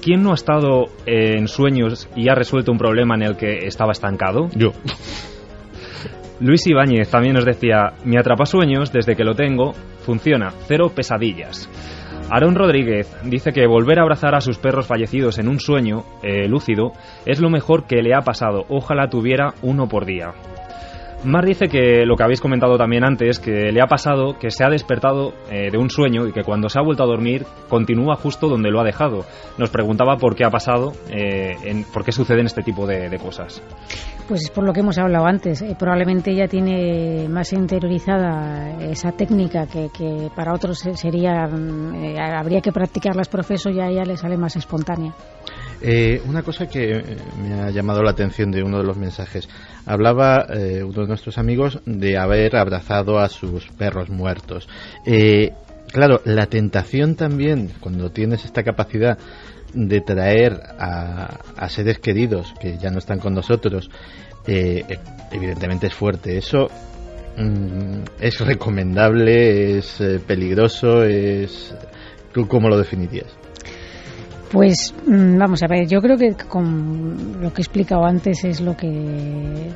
¿quién no ha estado en sueños y ha resuelto un problema en el que estaba estancado? Yo. Luis Ibáñez también nos decía: mi atrapasueños, desde que lo tengo, funciona, 0 pesadillas. Aarón Rodríguez dice que volver a abrazar a sus perros fallecidos en un sueño lúcido es lo mejor que le ha pasado. Ojalá tuviera uno por día. Mar dice que lo que habéis comentado también antes, que le ha pasado que se ha despertado de un sueño y que cuando se ha vuelto a dormir continúa justo donde lo ha dejado. Nos preguntaba por qué ha pasado, por qué suceden este tipo de cosas. Pues es por lo que hemos hablado antes. Probablemente ella tiene más interiorizada esa técnica que para otros sería habría que practicarlas, profeso, y a ella le sale más espontánea. Una cosa que me ha llamado la atención de uno de los mensajes. Hablaba uno de nuestros amigos de haber abrazado a sus perros muertos. Claro, la tentación también, cuando tienes esta capacidad de traer a seres queridos que ya no están con nosotros, evidentemente es fuerte. Eso es recomendable, es peligroso, ¿Tú cómo lo definirías? Pues vamos a ver, yo creo que con lo que he explicado antes es lo que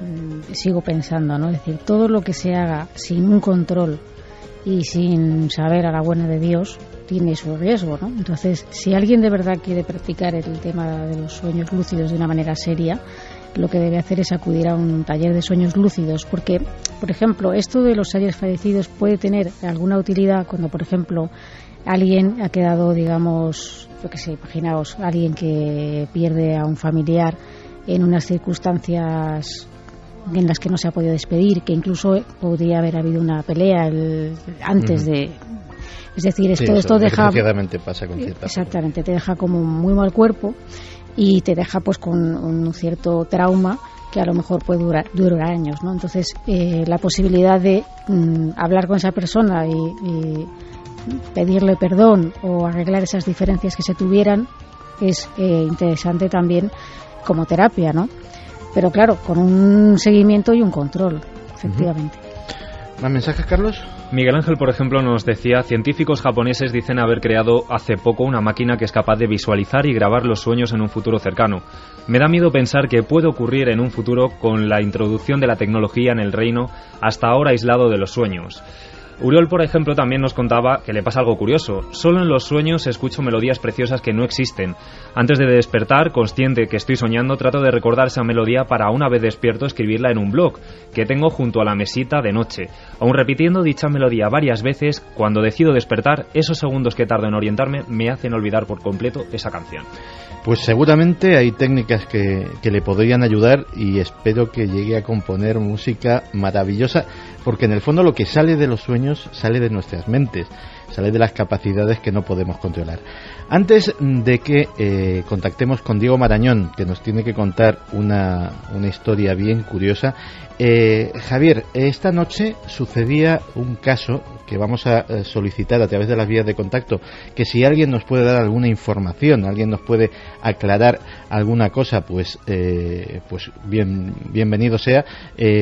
sigo pensando, ¿no? Es decir, todo lo que se haga sin un control y sin saber a la buena de Dios tiene su riesgo, ¿no? Entonces, si alguien de verdad quiere practicar el tema de los sueños lúcidos de una manera seria, lo que debe hacer es acudir a un taller de sueños lúcidos, porque, por ejemplo, esto de los seres fallecidos puede tener alguna utilidad cuando, por ejemplo, alguien ha quedado, digamos, yo qué sé, imaginaos, alguien que pierde a un familiar en unas circunstancias en las que no se ha podido despedir, que incluso podría haber habido una pelea antes de... Es decir, esto deja... Desgraciadamente pasa con cierta... Exactamente, te deja como muy mal cuerpo y te deja pues con un cierto trauma que a lo mejor puede durar años, ¿no? Entonces, la posibilidad de hablar con esa persona y pedirle perdón o arreglar esas diferencias que se tuvieran es interesante también como terapia, ¿no? Pero claro, con un seguimiento y un control, efectivamente. ¿Más mensajes, Carlos? Miguel Ángel, por ejemplo, nos decía: científicos japoneses dicen haber creado hace poco una máquina que es capaz de visualizar y grabar los sueños en un futuro cercano. Me da miedo pensar que puede ocurrir en un futuro con la introducción de la tecnología en el reino hasta ahora aislado de los sueños. Uriol, por ejemplo, también nos contaba que le pasa algo curioso. Solo en los sueños escucho melodías preciosas que no existen. Antes de despertar, consciente que estoy soñando, trato de recordar esa melodía para, una vez despierto, escribirla en un blog que tengo junto a la mesita de noche. Aun repitiendo dicha melodía varias veces, cuando decido despertar, esos segundos que tardo en orientarme me hacen olvidar por completo esa canción. Pues seguramente hay técnicas que le podrían ayudar, y espero que llegue a componer música maravillosa, porque en el fondo lo que sale de los sueños sale de nuestras mentes, sale de las capacidades que no podemos controlar. Antes de que contactemos con Diego Marañón, que nos tiene que contar una historia bien curiosa, Javier, esta noche sucedía un caso que vamos a solicitar a través de las vías de contacto, que si alguien nos puede dar alguna información, alguien nos puede aclarar alguna cosa, pues bienvenido sea.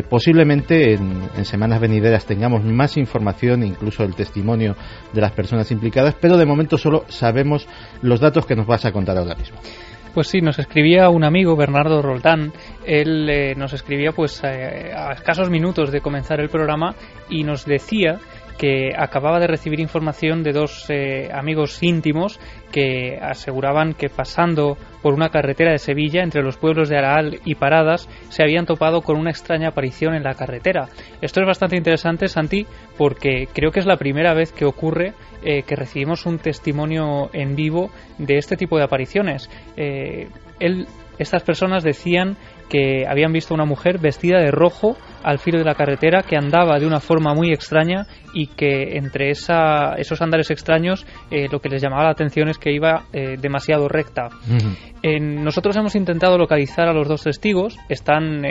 Posiblemente en semanas venideras tengamos más información, incluso el testimonio de las personas implicadas, pero de momento solo sabemos los datos que nos vas a contar ahora mismo. Pues sí, nos escribía un amigo, Bernardo Roldán. Él nos escribía pues a escasos minutos de comenzar el programa y nos decía que acababa de recibir información de dos amigos íntimos que aseguraban que pasando por una carretera de Sevilla entre los pueblos de Araal y Paradas se habían topado con una extraña aparición en la carretera. Esto es bastante interesante, Santi, porque creo que es la primera vez que ocurre que recibimos un testimonio en vivo de este tipo de apariciones. Estas personas decían que habían visto a una mujer vestida de rojo al filo de la carretera, que andaba de una forma muy extraña y que entre esos andares extraños lo que les llamaba la atención es que iba demasiado recta. Nosotros hemos intentado localizar a los dos testigos. Están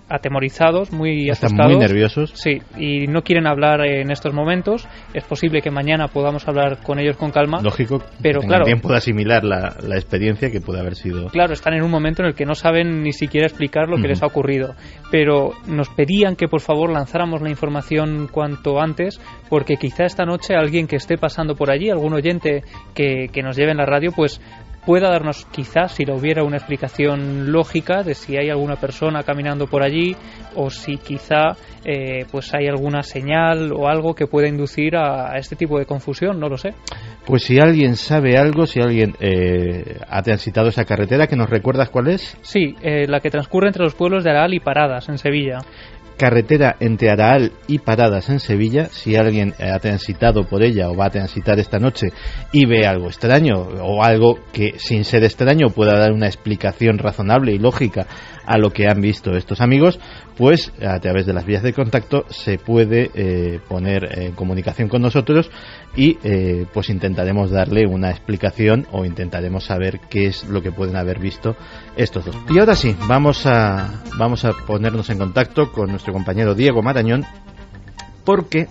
atemorizados, muy asustados. Están muy nerviosos. Sí, y no quieren hablar en estos momentos. Es posible que mañana podamos hablar con ellos con calma. Lógico, pero que claro, tiempo de asimilar la experiencia que puede haber sido. Claro, están en un momento en el que no saben ni siquiera explicar lo que les ha ocurrido. Pero nos pedían que por favor lanzáramos la información cuanto antes, porque quizá esta noche alguien que esté pasando por allí, algún oyente que nos lleve en la radio, pues pueda darnos, quizás, si lo hubiera, una explicación lógica de si hay alguna persona caminando por allí o si quizá pues hay alguna señal o algo que pueda inducir a este tipo de confusión, no lo sé. Pues si alguien sabe algo, si alguien ha transitado esa carretera, ¿que nos recuerdas cuál es? Sí, la que transcurre entre los pueblos de Araal y Paradas, en Sevilla. Carretera entre Araal y Paradas en Sevilla. Si alguien ha transitado por ella o va a transitar esta noche y ve algo extraño o algo que sin ser extraño pueda dar una explicación razonable y lógica a lo que han visto estos amigos, pues a través de las vías de contacto se puede poner en comunicación con nosotros y pues intentaremos darle una explicación o intentaremos saber qué es lo que pueden haber visto estos dos. Y ahora sí, vamos a ponernos en contacto con nuestro compañero Diego Marañón, porque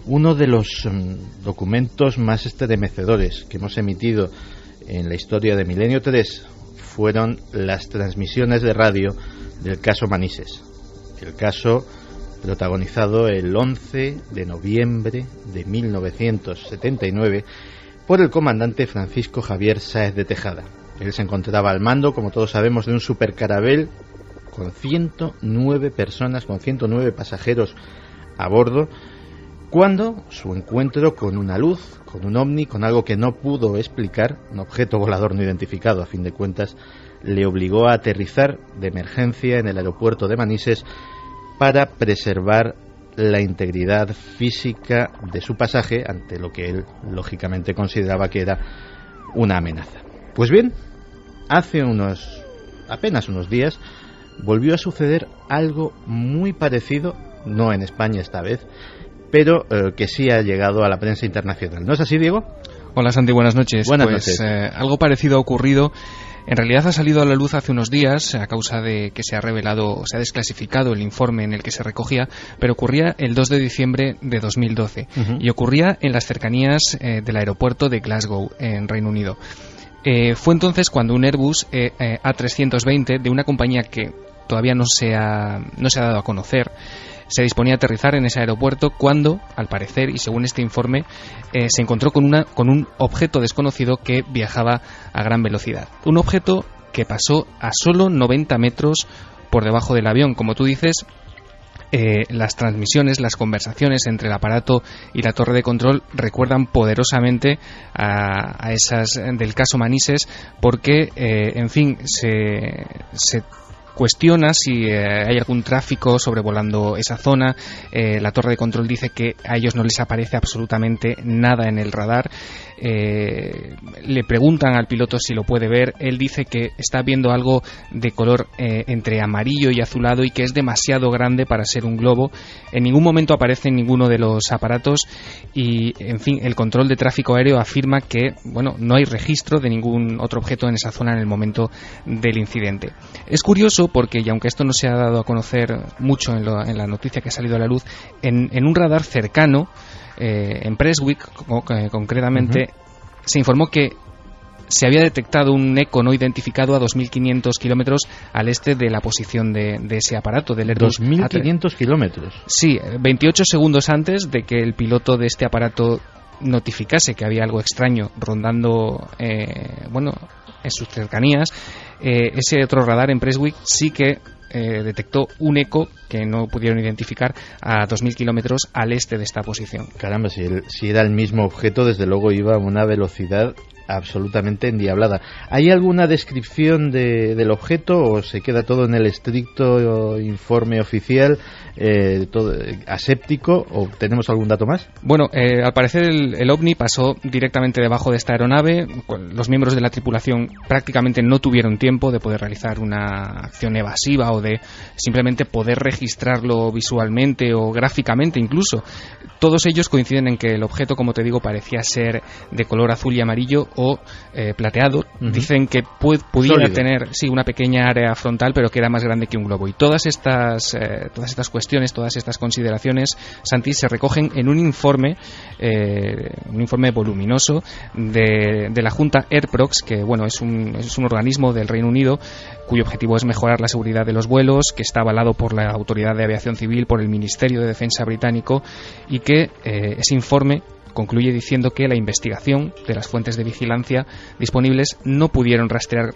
uno de los documentos más estremecedores que hemos emitido en la historia de Milenio 3 fueron las transmisiones de radio del caso Manises. El caso protagonizado el 11 de noviembre de 1979 por el comandante Francisco Javier Sáez de Tejada. Él se encontraba al mando, como todos sabemos, de un supercarabel con 109 personas, con 109 pasajeros a bordo, cuando su encuentro con una luz, con un ovni, con algo que no pudo explicar, un objeto volador no identificado a fin de cuentas, le obligó a aterrizar de emergencia en el aeropuerto de Manises para preservar la integridad física de su pasaje ante lo que él lógicamente consideraba que era una amenaza. Pues bien, hace apenas unos días volvió a suceder algo muy parecido, no en España esta vez, pero que sí ha llegado a la prensa internacional. ¿No es así, Diego? Hola, Santi, buenas noches. Buenas noches. Algo parecido ha ocurrido. En realidad ha salido a la luz hace unos días a causa de que se ha revelado, se ha desclasificado el informe en el que se recogía, pero ocurría el 2 de diciembre de 2012 y ocurría en las cercanías del aeropuerto de Glasgow, en Reino Unido. Fue entonces cuando un Airbus A320 de una compañía que todavía no se ha dado a conocer se disponía a aterrizar en ese aeropuerto cuando, al parecer, y según este informe, se encontró con un objeto desconocido que viajaba a gran velocidad. Un objeto que pasó a solo 90 metros por debajo del avión. Como tú dices, las transmisiones, las conversaciones entre el aparato y la torre de control recuerdan poderosamente a esas del caso Manises, porque, en fin, se cuestiona si hay algún tráfico sobrevolando esa zona. La torre de control dice que a ellos no les aparece absolutamente nada en el radar. Le preguntan al piloto si lo puede ver. Él dice que está viendo algo de color entre amarillo y azulado y que es demasiado grande para ser un globo. En ningún momento aparece en ninguno de los aparatos y, en fin, el control de tráfico aéreo afirma que, bueno, no hay registro de ningún otro objeto en esa zona en el momento del incidente. Es curioso porque, y aunque esto no se ha dado a conocer mucho en la noticia que ha salido a la luz, en un radar cercano, en Prestwick concretamente, se informó que se había detectado un eco no identificado a 2.500 kilómetros al este de la posición de ese aparato, del Airbus. 2.500 kilómetros. Sí, 28 segundos antes de que el piloto de este aparato notificase que había algo extraño rondando en sus cercanías. Ese otro radar en Prestwick sí que detectó un eco que no pudieron identificar a 2.000 kilómetros al este de esta posición. Caramba, si era el mismo objeto, desde luego iba a una velocidad absolutamente endiablada. ¿Hay alguna descripción del objeto o se queda todo en el estricto informe oficial, todo aséptico, o tenemos algún dato más? Bueno, al parecer el ovni pasó directamente debajo de esta aeronave. Los miembros de la tripulación prácticamente no tuvieron tiempo de poder realizar una acción evasiva o de simplemente poder registrarlo visualmente o gráficamente incluso. Todos ellos coinciden en que el objeto, como te digo, parecía ser de color azul y amarillo o plateado. Dicen que pudiera tener una pequeña área frontal, pero que era más grande que un globo. Y todas estas cuestiones, todas estas consideraciones, Santi, se recogen en un informe voluminoso de la Junta AirProx, que bueno, es un organismo del Reino Unido cuyo objetivo es mejorar la seguridad de los vuelos, que está avalado por la Autoridad de Aviación Civil, por el Ministerio de Defensa británico, y que ese informe concluye diciendo que la investigación de las fuentes de vigilancia disponibles no pudieron rastrear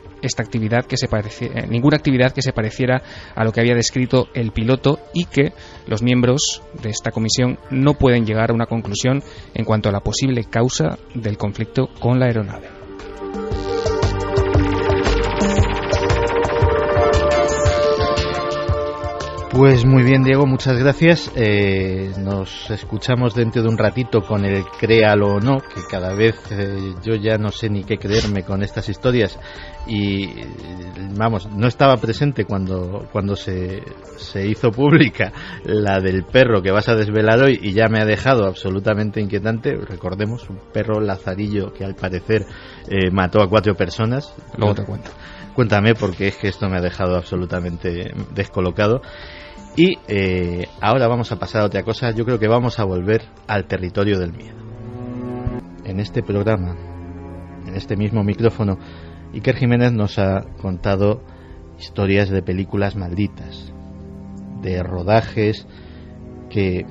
ninguna actividad que se pareciera a lo que había descrito el piloto, y que los miembros de esta comisión no pueden llegar a una conclusión en cuanto a la posible causa del conflicto con la aeronave. Pues muy bien, Diego, muchas gracias. Nos escuchamos dentro de un ratito con el créalo o no, que cada vez yo ya no sé ni qué creerme con estas historias. Y vamos, no estaba presente cuando se hizo pública la del perro que vas a desvelar hoy, y ya me ha dejado absolutamente inquietante. Recordemos, un perro lazarillo que al parecer mató a 4 personas. Luego te cuento. Cuéntame, porque es que esto me ha dejado absolutamente descolocado. Y ahora vamos a pasar a otra cosa. Yo creo que vamos a volver al territorio del miedo. En este programa, en este mismo micrófono, Iker Jiménez nos ha contado historias de películas malditas, de rodajes que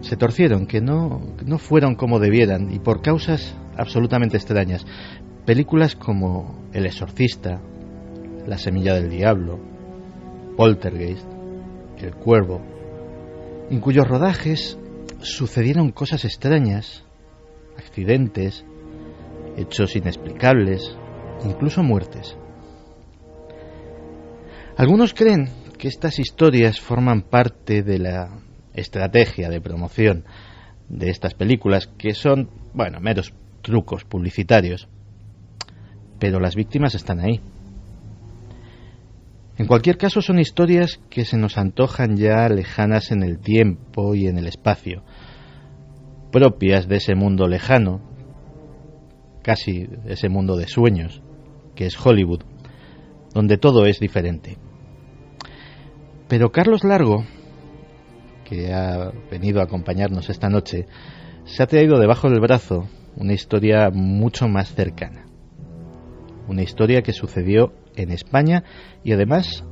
se torcieron, que no fueron como debieran, y por causas absolutamente extrañas. Películas como El Exorcista, La Semilla del Diablo, Poltergeist, El Cuervo, en cuyos rodajes sucedieron cosas extrañas, accidentes, hechos inexplicables, incluso muertes. Algunos creen que estas historias forman parte de la estrategia de promoción de estas películas, que son, meros trucos publicitarios, pero las víctimas están ahí. En cualquier caso, son historias que se nos antojan ya lejanas en el tiempo y en el espacio, propias de ese mundo lejano, casi ese mundo de sueños, que es Hollywood, donde todo es diferente. Pero Carlos Largo, que ha venido a acompañarnos esta noche, se ha traído debajo del brazo una historia mucho más cercana. Una historia que sucedió en España y además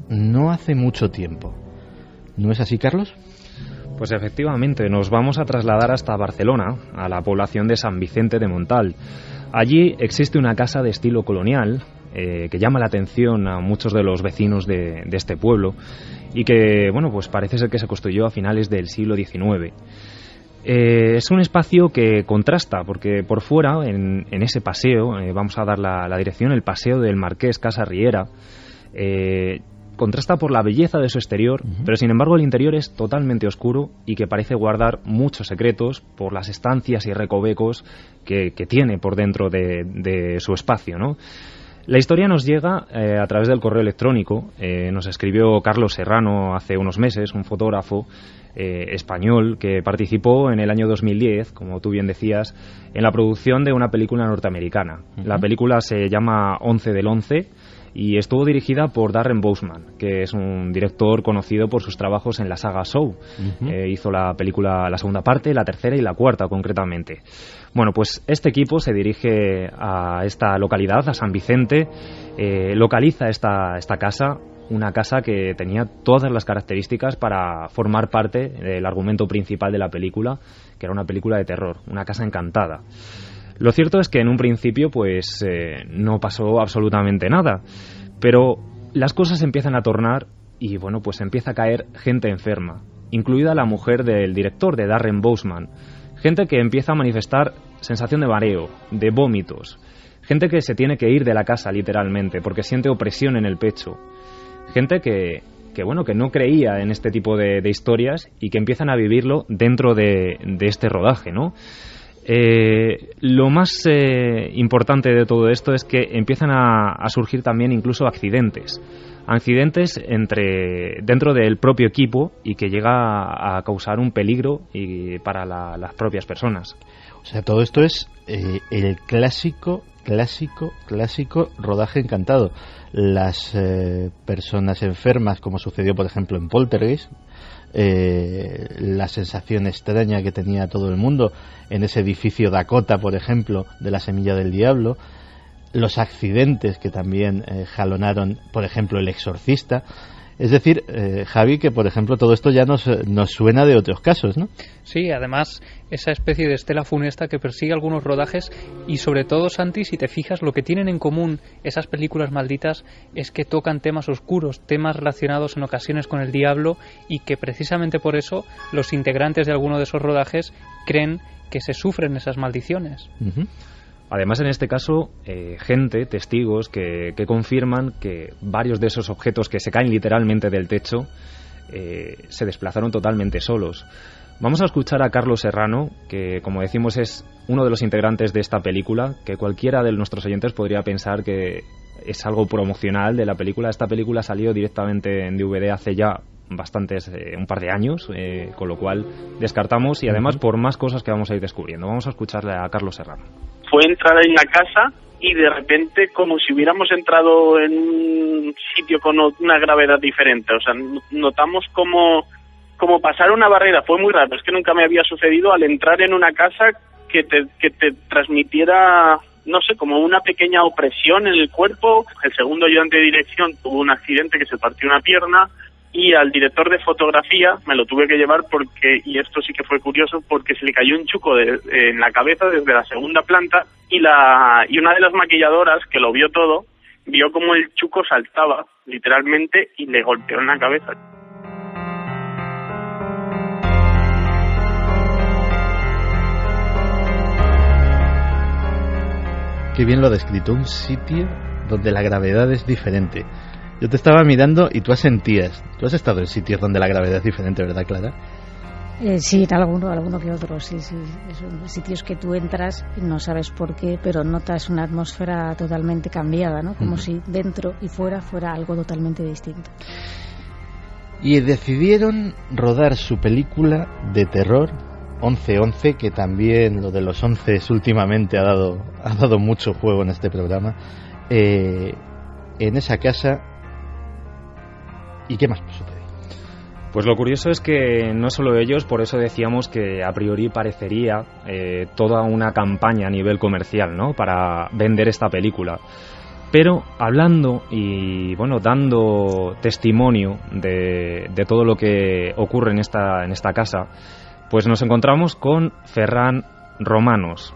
no hace mucho tiempo. ¿No es así, Carlos? Pues efectivamente, nos vamos a trasladar hasta Barcelona, a la población de San Vicente de Montal. Allí existe una casa de estilo colonial que llama la atención a muchos de los vecinos de este pueblo, y que, pues parece ser que se construyó a finales del siglo XIX. Es un espacio que contrasta, porque por fuera, en ese paseo, vamos a dar la dirección, el Paseo del Marqués Casa Riera, contrasta por la belleza de su exterior, pero sin embargo el interior es totalmente oscuro y que parece guardar muchos secretos por las estancias y recovecos que tiene por dentro de su espacio, ¿no? La historia nos llega a través del correo electrónico. Nos escribió Carlos Serrano hace unos meses, un fotógrafo español que participó en el año 2010, como tú bien decías, en la producción de una película norteamericana. La película se llama 11 del 11 y estuvo dirigida por Darren Bousman, que es un director conocido por sus trabajos en la saga Saw. Hizo la película, la segunda parte, la tercera y la cuarta concretamente. Bueno, pues este equipo se dirige a esta localidad, a San Vicente, localiza esta casa, una casa que tenía todas las características para formar parte del argumento principal de la película, que era una película de terror, una casa encantada. Lo cierto es que en un principio no pasó absolutamente nada, pero las cosas empiezan a tornar y pues empieza a caer gente enferma, incluida la mujer del director, de Darren Bousman, gente que empieza a manifestar sensación de mareo, de vómitos, gente que se tiene que ir de la casa literalmente porque siente opresión en el pecho, gente que no creía en este tipo de historias y que empiezan a vivirlo dentro de este rodaje, ¿no? Lo más importante de todo esto es que empiezan a surgir también incluso accidentes dentro del propio equipo y que llega a causar un peligro para las propias personas. O sea, todo esto es el clásico rodaje encantado. Las personas enfermas, como sucedió por ejemplo en Poltergeist, la sensación extraña que tenía todo el mundo en ese edificio Dakota, por ejemplo, de La Semilla del Diablo, los accidentes que también jalonaron, por ejemplo, El Exorcista. Es decir, Javi, que por ejemplo todo esto ya nos suena de otros casos, ¿no? Sí, además esa especie de estela funesta que persigue algunos rodajes y sobre todo, Santi, si te fijas, lo que tienen en común esas películas malditas es que tocan temas oscuros, temas relacionados en ocasiones con el diablo, y que precisamente por eso los integrantes de alguno de esos rodajes creen que se sufren esas maldiciones. Uh-huh. Además, en este caso, testigos que confirman que varios de esos objetos que se caen literalmente del techo se desplazaron totalmente solos. Vamos a escuchar a Carlos Serrano, que, como decimos, es uno de los integrantes de esta película, que cualquiera de nuestros oyentes podría pensar que es algo promocional de la película. Esta película salió directamente en DVD hace ya un par de años, con lo cual descartamos, y además por más cosas que vamos a ir descubriendo. Vamos a escucharle a Carlos Serrano. Fue entrar en la casa y de repente como si hubiéramos entrado en un sitio con una gravedad diferente. O sea, notamos como pasar una barrera. Fue muy raro, es que nunca me había sucedido al entrar en una casa que te transmitiera, no sé, como una pequeña opresión en el cuerpo. El segundo ayudante de dirección tuvo un accidente que se partió una pierna, y al director de fotografía me lo tuve que llevar porque, y esto sí que fue curioso, porque se le cayó un chuco en la cabeza desde la segunda planta, y una de las maquilladoras, que lo vio todo, vio como el chuco saltaba literalmente y le golpeó en la cabeza. Qué bien lo ha descrito, un sitio donde la gravedad es diferente. Yo te estaba mirando y tú asentías. Tú has estado en sitios donde la gravedad es diferente, ¿verdad, Clara? Sí, alguno que otro, sí. Son sitios que tú entras y no sabes por qué, pero notas una atmósfera totalmente cambiada, ¿no? Como si dentro y fuera fuera algo totalmente distinto. Y decidieron rodar su película de terror, 11-11, que también lo de los 11 últimamente ha dado mucho juego en este programa, en esa casa. ¿Y qué más sucede? Pues lo curioso es que no solo ellos, por eso decíamos que a priori parecería toda una campaña a nivel comercial, ¿no?, para vender esta película. Pero hablando y dando testimonio de todo lo que ocurre en esta casa, pues nos encontramos con Ferran Romanos.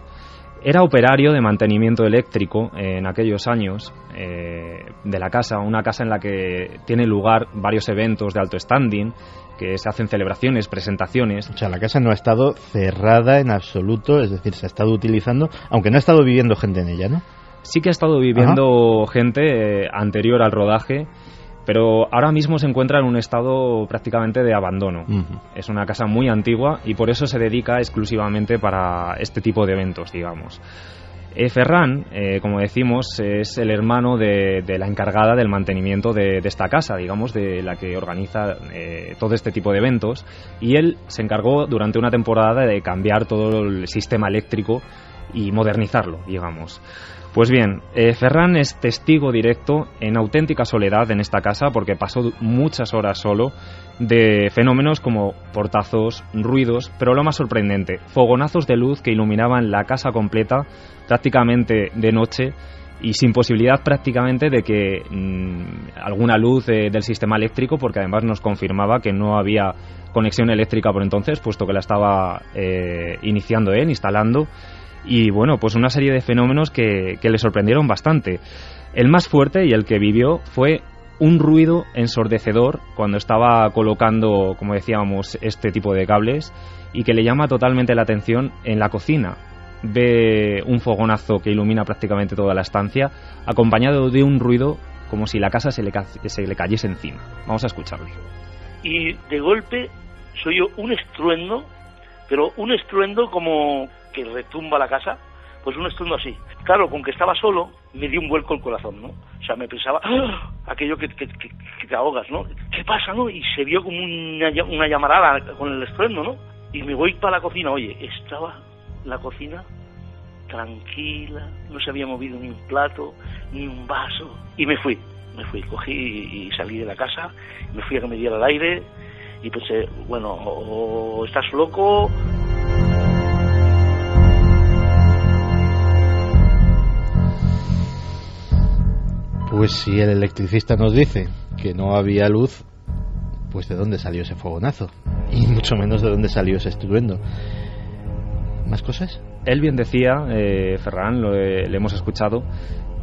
Era operario de mantenimiento eléctrico en aquellos años de la casa, una casa en la que tiene lugar varios eventos de alto standing, que se hacen celebraciones, presentaciones. O sea, la casa no ha estado cerrada en absoluto, es decir, se ha estado utilizando, aunque no ha estado viviendo gente en ella, ¿no? Sí que ha estado viviendo gente anterior al rodaje, pero ahora mismo se encuentra en un estado prácticamente de abandono. Uh-huh. Es una casa muy antigua y por eso se dedica exclusivamente para este tipo de eventos, digamos. Ferran, como decimos, es el hermano de la encargada del mantenimiento de esta casa, digamos, de la que organiza todo este tipo de eventos, y él se encargó durante una temporada de cambiar todo el sistema eléctrico y modernizarlo, digamos. Pues bien, Ferran es testigo directo en auténtica soledad en esta casa, porque pasó muchas horas solo, de fenómenos como portazos, ruidos, pero lo más sorprendente, fogonazos de luz que iluminaban la casa completa prácticamente de noche y sin posibilidad prácticamente de que alguna luz del sistema eléctrico, porque además nos confirmaba que no había conexión eléctrica por entonces, puesto que la estaba iniciando él, instalando. Y bueno, pues una serie de fenómenos que le sorprendieron bastante. El más fuerte y el que vivió fue un ruido ensordecedor cuando estaba colocando, como decíamos, este tipo de cables, y que le llama totalmente la atención en la cocina. Ve un fogonazo que ilumina prácticamente toda la estancia, acompañado de un ruido como si la casa se le cayese encima. Vamos a escucharlo. Y de golpe soy yo un estruendo, pero un estruendo como que retumba la casa, pues un estruendo así. Claro, con que estaba solo, me dio un vuelco el corazón, ¿no? O sea, me pensaba, ¡ah!, aquello que te ahogas, ¿no? ¿Qué pasa, no? Y se vio como una llamarada con el estruendo, ¿no? Y me voy para la cocina. Oye, estaba la cocina tranquila, no se había movido ni un plato, ni un vaso. Y me fui, cogí y salí de la casa, me fui a que me diera el aire, y pensé, bueno, o estás loco. Pues si el electricista nos dice que no había luz, pues ¿de dónde salió ese fogonazo? Y mucho menos de dónde salió ese estruendo. ¿Más cosas? Él bien decía, Ferran, le hemos escuchado,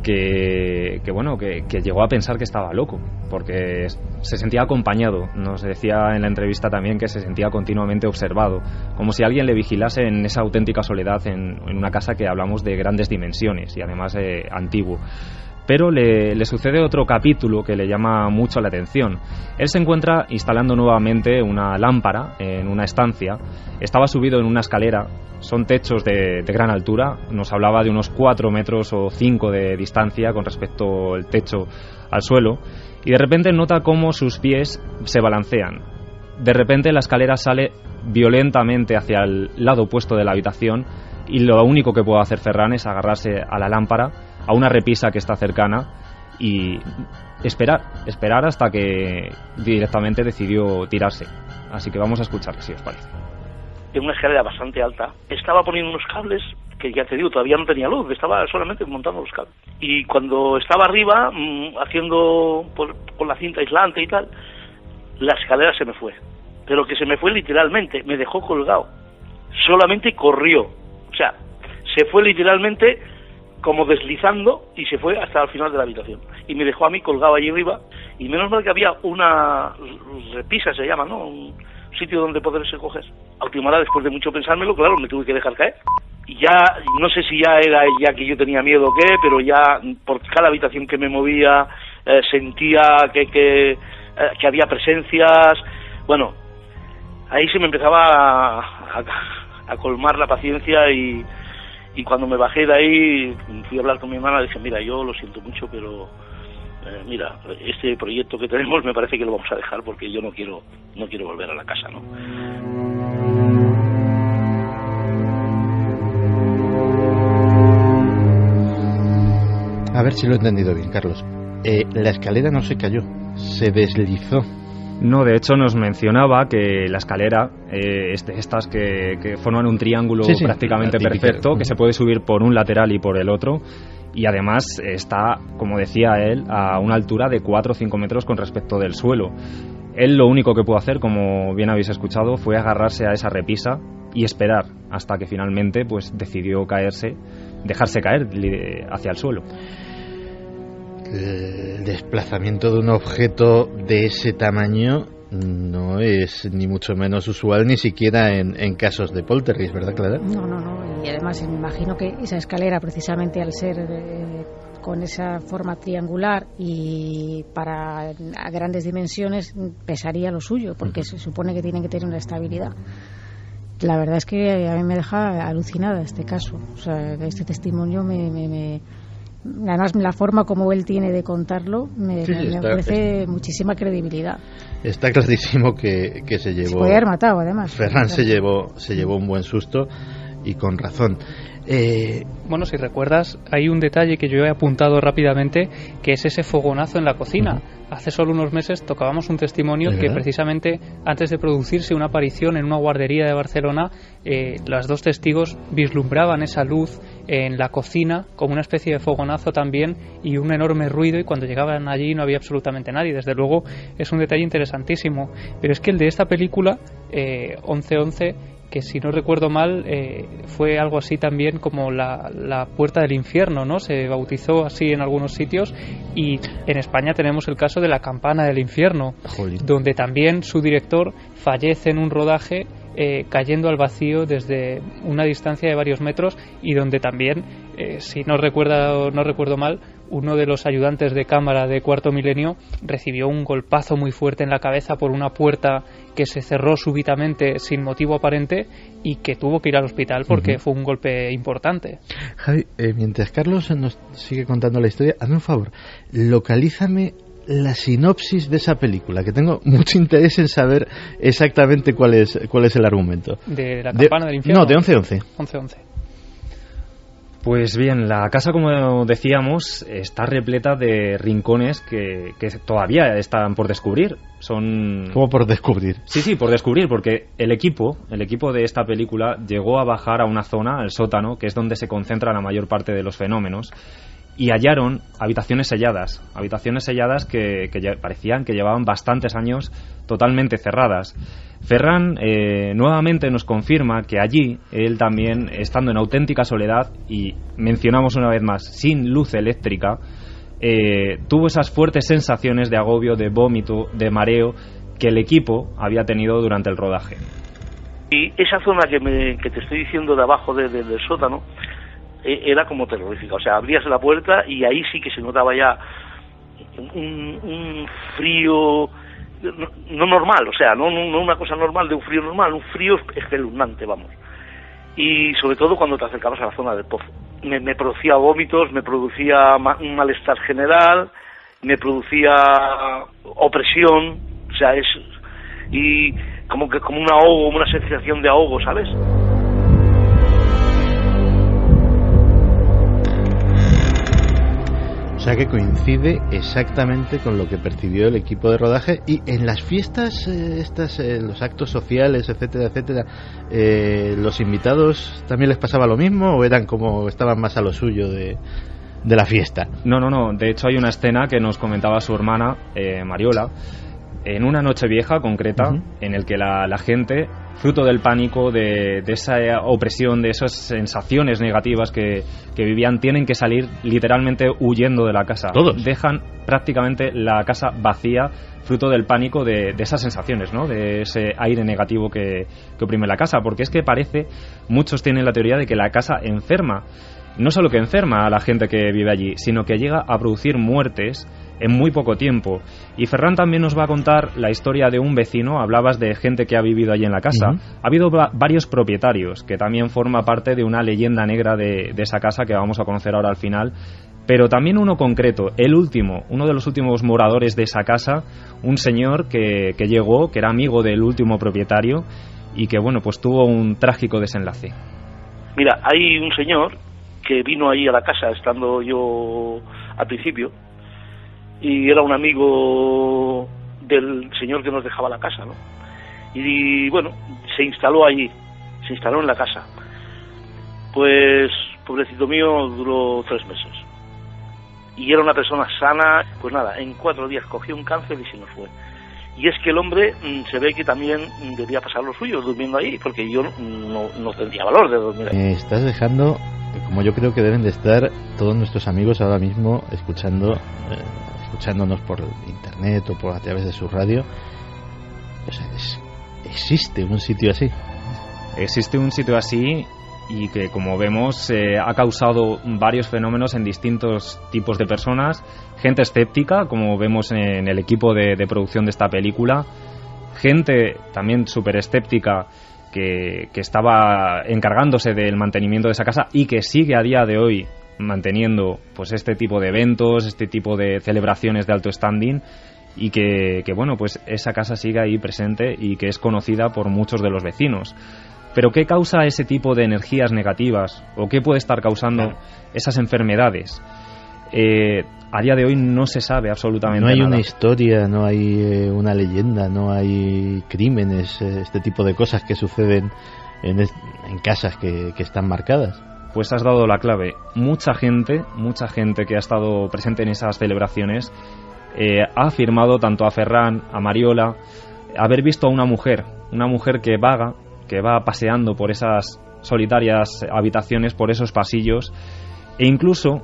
que llegó a pensar que estaba loco, porque se sentía acompañado. Nos decía en la entrevista también que se sentía continuamente observado, como si alguien le vigilase en esa auténtica soledad en una casa que hablamos de grandes dimensiones y además antiguo. Pero le sucede otro capítulo que le llama mucho la atención. Él se encuentra instalando nuevamente una lámpara en una estancia. Estaba subido en una escalera. Son techos de gran altura. Nos hablaba de unos 4 metros o 5 de distancia con respecto al techo al suelo. Y de repente nota cómo sus pies se balancean. De repente la escalera sale violentamente hacia el lado opuesto de la habitación y lo único que puede hacer Ferran es agarrarse a la lámpara, a una repisa que está cercana y esperar hasta que directamente decidió tirarse. Así que vamos a escuchar, si os parece. En una escalera bastante alta, estaba poniendo unos cables que, ya te digo, todavía no tenía luz, estaba solamente montando los cables. Y cuando estaba arriba, haciendo con la cinta aislante y tal, la escalera se me fue. Pero que se me fue literalmente, me dejó colgado. Solamente corrió. O sea, se fue literalmente como deslizando y se fue hasta el final de la habitación. Y me dejó a mí colgado allí arriba. Y menos mal que había una repisa, se llama, ¿no? Un sitio donde poderse coger. A última hora, después de mucho pensármelo, claro, me tuve que dejar caer. Y ya, no sé si ya era ya que yo tenía miedo o qué, pero ya por cada habitación que me movía sentía que había presencias. Bueno, ahí se me empezaba a colmar la paciencia y cuando me bajé de ahí fui a hablar con mi hermana y dije, mira, yo lo siento mucho, pero mira, este proyecto que tenemos me parece que lo vamos a dejar porque yo no quiero volver a la casa, ¿no? A ver si lo he entendido bien, Carlos. La escalera no se cayó, se deslizó. No, de hecho nos mencionaba que la escalera, estas que forman un triángulo prácticamente perfecto, que se puede subir por un lateral y por el otro, y además está, como decía él, a una altura de 4 o 5 metros con respecto del suelo. Él lo único que pudo hacer, como bien habéis escuchado, fue agarrarse a esa repisa y esperar hasta que finalmente pues decidió dejarse caer hacia el suelo. El desplazamiento de un objeto de ese tamaño no es ni mucho menos usual, ni siquiera en casos de poltergeist, ¿verdad, Clara? No. Y además me imagino que esa escalera, precisamente al ser con esa forma triangular y a grandes dimensiones, pesaría lo suyo, porque se supone que tienen que tener una estabilidad. La verdad es que a mí me deja alucinada este caso. O sea, este testimonio además, la forma como él tiene de contarlo me ofrece muchísima credibilidad. Está clarísimo que se llevó... Se podía haber matado, además. Ferran se llevó un buen susto y con razón. Bueno, si recuerdas, hay un detalle que yo he apuntado rápidamente, que es ese fogonazo en la cocina. Hace solo unos meses tocábamos un testimonio que precisamente antes de producirse una aparición en una guardería de Barcelona, las dos testigos vislumbraban esa luz en la cocina como una especie de fogonazo también y un enorme ruido, y cuando llegaban allí no había absolutamente nadie. Desde luego es un detalle interesantísimo, pero es que el de esta película 11-11, que si no recuerdo mal fue algo así también como la puerta del infierno, ¿no? Se bautizó así en algunos sitios, y en España tenemos el caso de La campana del infierno, donde también su director fallece en un rodaje cayendo al vacío desde una distancia de varios metros, y donde también, si no recuerdo mal, uno de los ayudantes de cámara de Cuarto Milenio recibió un golpazo muy fuerte en la cabeza por una puerta que se cerró súbitamente sin motivo aparente y que tuvo que ir al hospital porque fue un golpe importante. Javi, mientras Carlos nos sigue contando la historia, hazme un favor, localízame la sinopsis de esa película, que tengo mucho interés en saber exactamente cuál es el argumento. ¿De La campana del infierno? No, de 11-11. 11-11. Pues bien, la casa, como decíamos, está repleta de rincones que todavía están por descubrir. ¿Cómo por descubrir? Sí, por descubrir, porque el equipo de esta película llegó a bajar a una zona, al sótano, que es donde se concentra la mayor parte de los fenómenos, y hallaron habitaciones selladas que parecían que llevaban bastantes años totalmente cerradas. Ferran nuevamente nos confirma que allí, él también, estando en auténtica soledad y, mencionamos una vez más, sin luz eléctrica, tuvo esas fuertes sensaciones de agobio, de vómito, de mareo que el equipo había tenido durante el rodaje. Y esa zona que te estoy diciendo de abajo del sótano era como terrorífica. O sea, abrías la puerta y ahí sí que se notaba ya un frío no normal, o sea, no una cosa normal de un frío normal, un frío espeluznante, vamos. Y sobre todo cuando te acercabas a la zona del pozo. Me producía vómitos, me producía un malestar general, me producía opresión, o sea, y como un ahogo, una sensación de ahogo, ¿sabes? O sea que coincide exactamente con lo que percibió el equipo de rodaje. Y en las fiestas los actos sociales, etcétera, etcétera, ¿los invitados también les pasaba lo mismo o estaban más a lo suyo de la fiesta? No, de hecho hay una escena que nos comentaba su hermana, Mariola, en una noche vieja concreta, en el que la gente, fruto del pánico, de esa opresión, de esas sensaciones negativas que vivían, tienen que salir literalmente huyendo de la casa. Todos. Dejan prácticamente la casa vacía, fruto del pánico de esas sensaciones, ¿no? De ese aire negativo que oprime la casa, porque es que muchos tienen la teoría de que la casa enferma. No solo que enferma a la gente que vive allí, sino que llega a producir muertes en muy poco tiempo. Y Ferran también nos va a contar la historia de un vecino. Hablabas de gente que ha vivido allí en la casa. Ha habido varios propietarios, que también forma parte de una leyenda negra de esa casa que vamos a conocer ahora al final. Pero también uno concreto, uno de los últimos moradores de esa casa, un señor que llegó, que era amigo del último propietario y que, bueno, pues tuvo un trágico desenlace. Mira, hay un señor que vino ahí a la casa estando yo al principio, y era un amigo del señor que nos dejaba la casa, ¿no? Y bueno, se instaló allí, se instaló en la casa. Pues, pobrecito mío, duró 3 meses. Y era una persona sana. Pues nada, en 4 días cogió un cáncer y se nos fue. Y es que el hombre se ve que también debía pasar lo suyo durmiendo ahí, porque yo no tendría valor de dormir ahí. Estás dejando, como yo creo que deben de estar todos nuestros amigos ahora mismo escuchándonos por internet o a través de su radio. O sea, existe un sitio así. Existe un sitio así y que, como vemos, ha causado varios fenómenos en distintos tipos de personas. Gente escéptica, como vemos en el equipo de producción de esta película. Gente también súper escéptica que estaba encargándose del mantenimiento de esa casa y que sigue a día de hoy manteniendo pues este tipo de eventos, este tipo de celebraciones de alto standing, y que bueno, pues esa casa sigue ahí presente y que es conocida por muchos de los vecinos. Pero ¿qué causa ese tipo de energías negativas? ¿O qué puede estar causando esas enfermedades? A día de hoy no se sabe absolutamente nada. No hay una historia, no hay una leyenda, no hay crímenes, este tipo de cosas que suceden en casas que están marcadas. Pues has dado la clave. Mucha gente que ha estado presente en esas celebraciones ha afirmado, tanto a Ferran, a Mariola, haber visto a una mujer que va paseando por esas solitarias habitaciones, por esos pasillos. E incluso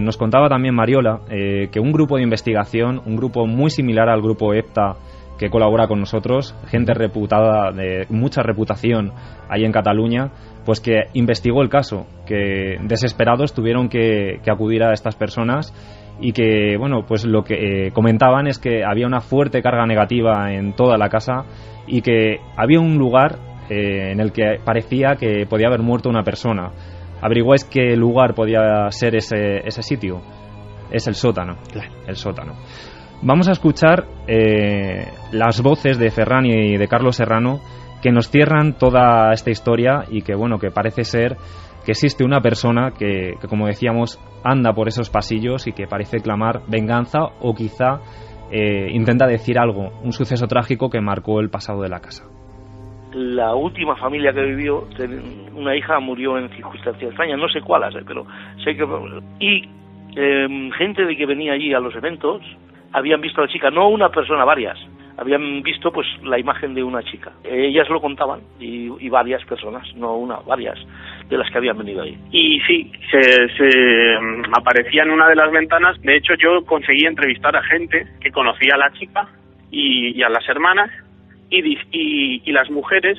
nos contaba también Mariola que un grupo de investigación, un grupo muy similar al grupo EPTA que colabora con nosotros, gente reputada, de mucha reputación ahí en Cataluña, pues que investigó el caso, que desesperados tuvieron que acudir a estas personas y que, bueno, pues lo que comentaban es que había una fuerte carga negativa en toda la casa y que había un lugar en el que parecía que podía haber muerto una persona. Averiguáis qué lugar podía ser ese sitio. Es el sótano. Claro. El sótano. Vamos a escuchar las voces de Ferran y de Carlos Serrano, que nos cierran toda esta historia y que, bueno, que parece ser que existe una persona que como decíamos, anda por esos pasillos y que parece clamar venganza o quizá intenta decir algo, un suceso trágico que marcó el pasado de la casa. La última familia que vivió, una hija murió en circunstancias extrañas, no sé cuáles, pero sé que... Y gente de que venía allí a los eventos habían visto a la chica, no una persona, varias. Habían visto pues la imagen de una chica. Ellas lo contaban y varias personas, no una, varias de las que habían venido ahí. Y sí, se aparecía en una de las ventanas. De hecho, yo conseguí entrevistar a gente que conocía a la chica y a las hermanas y las mujeres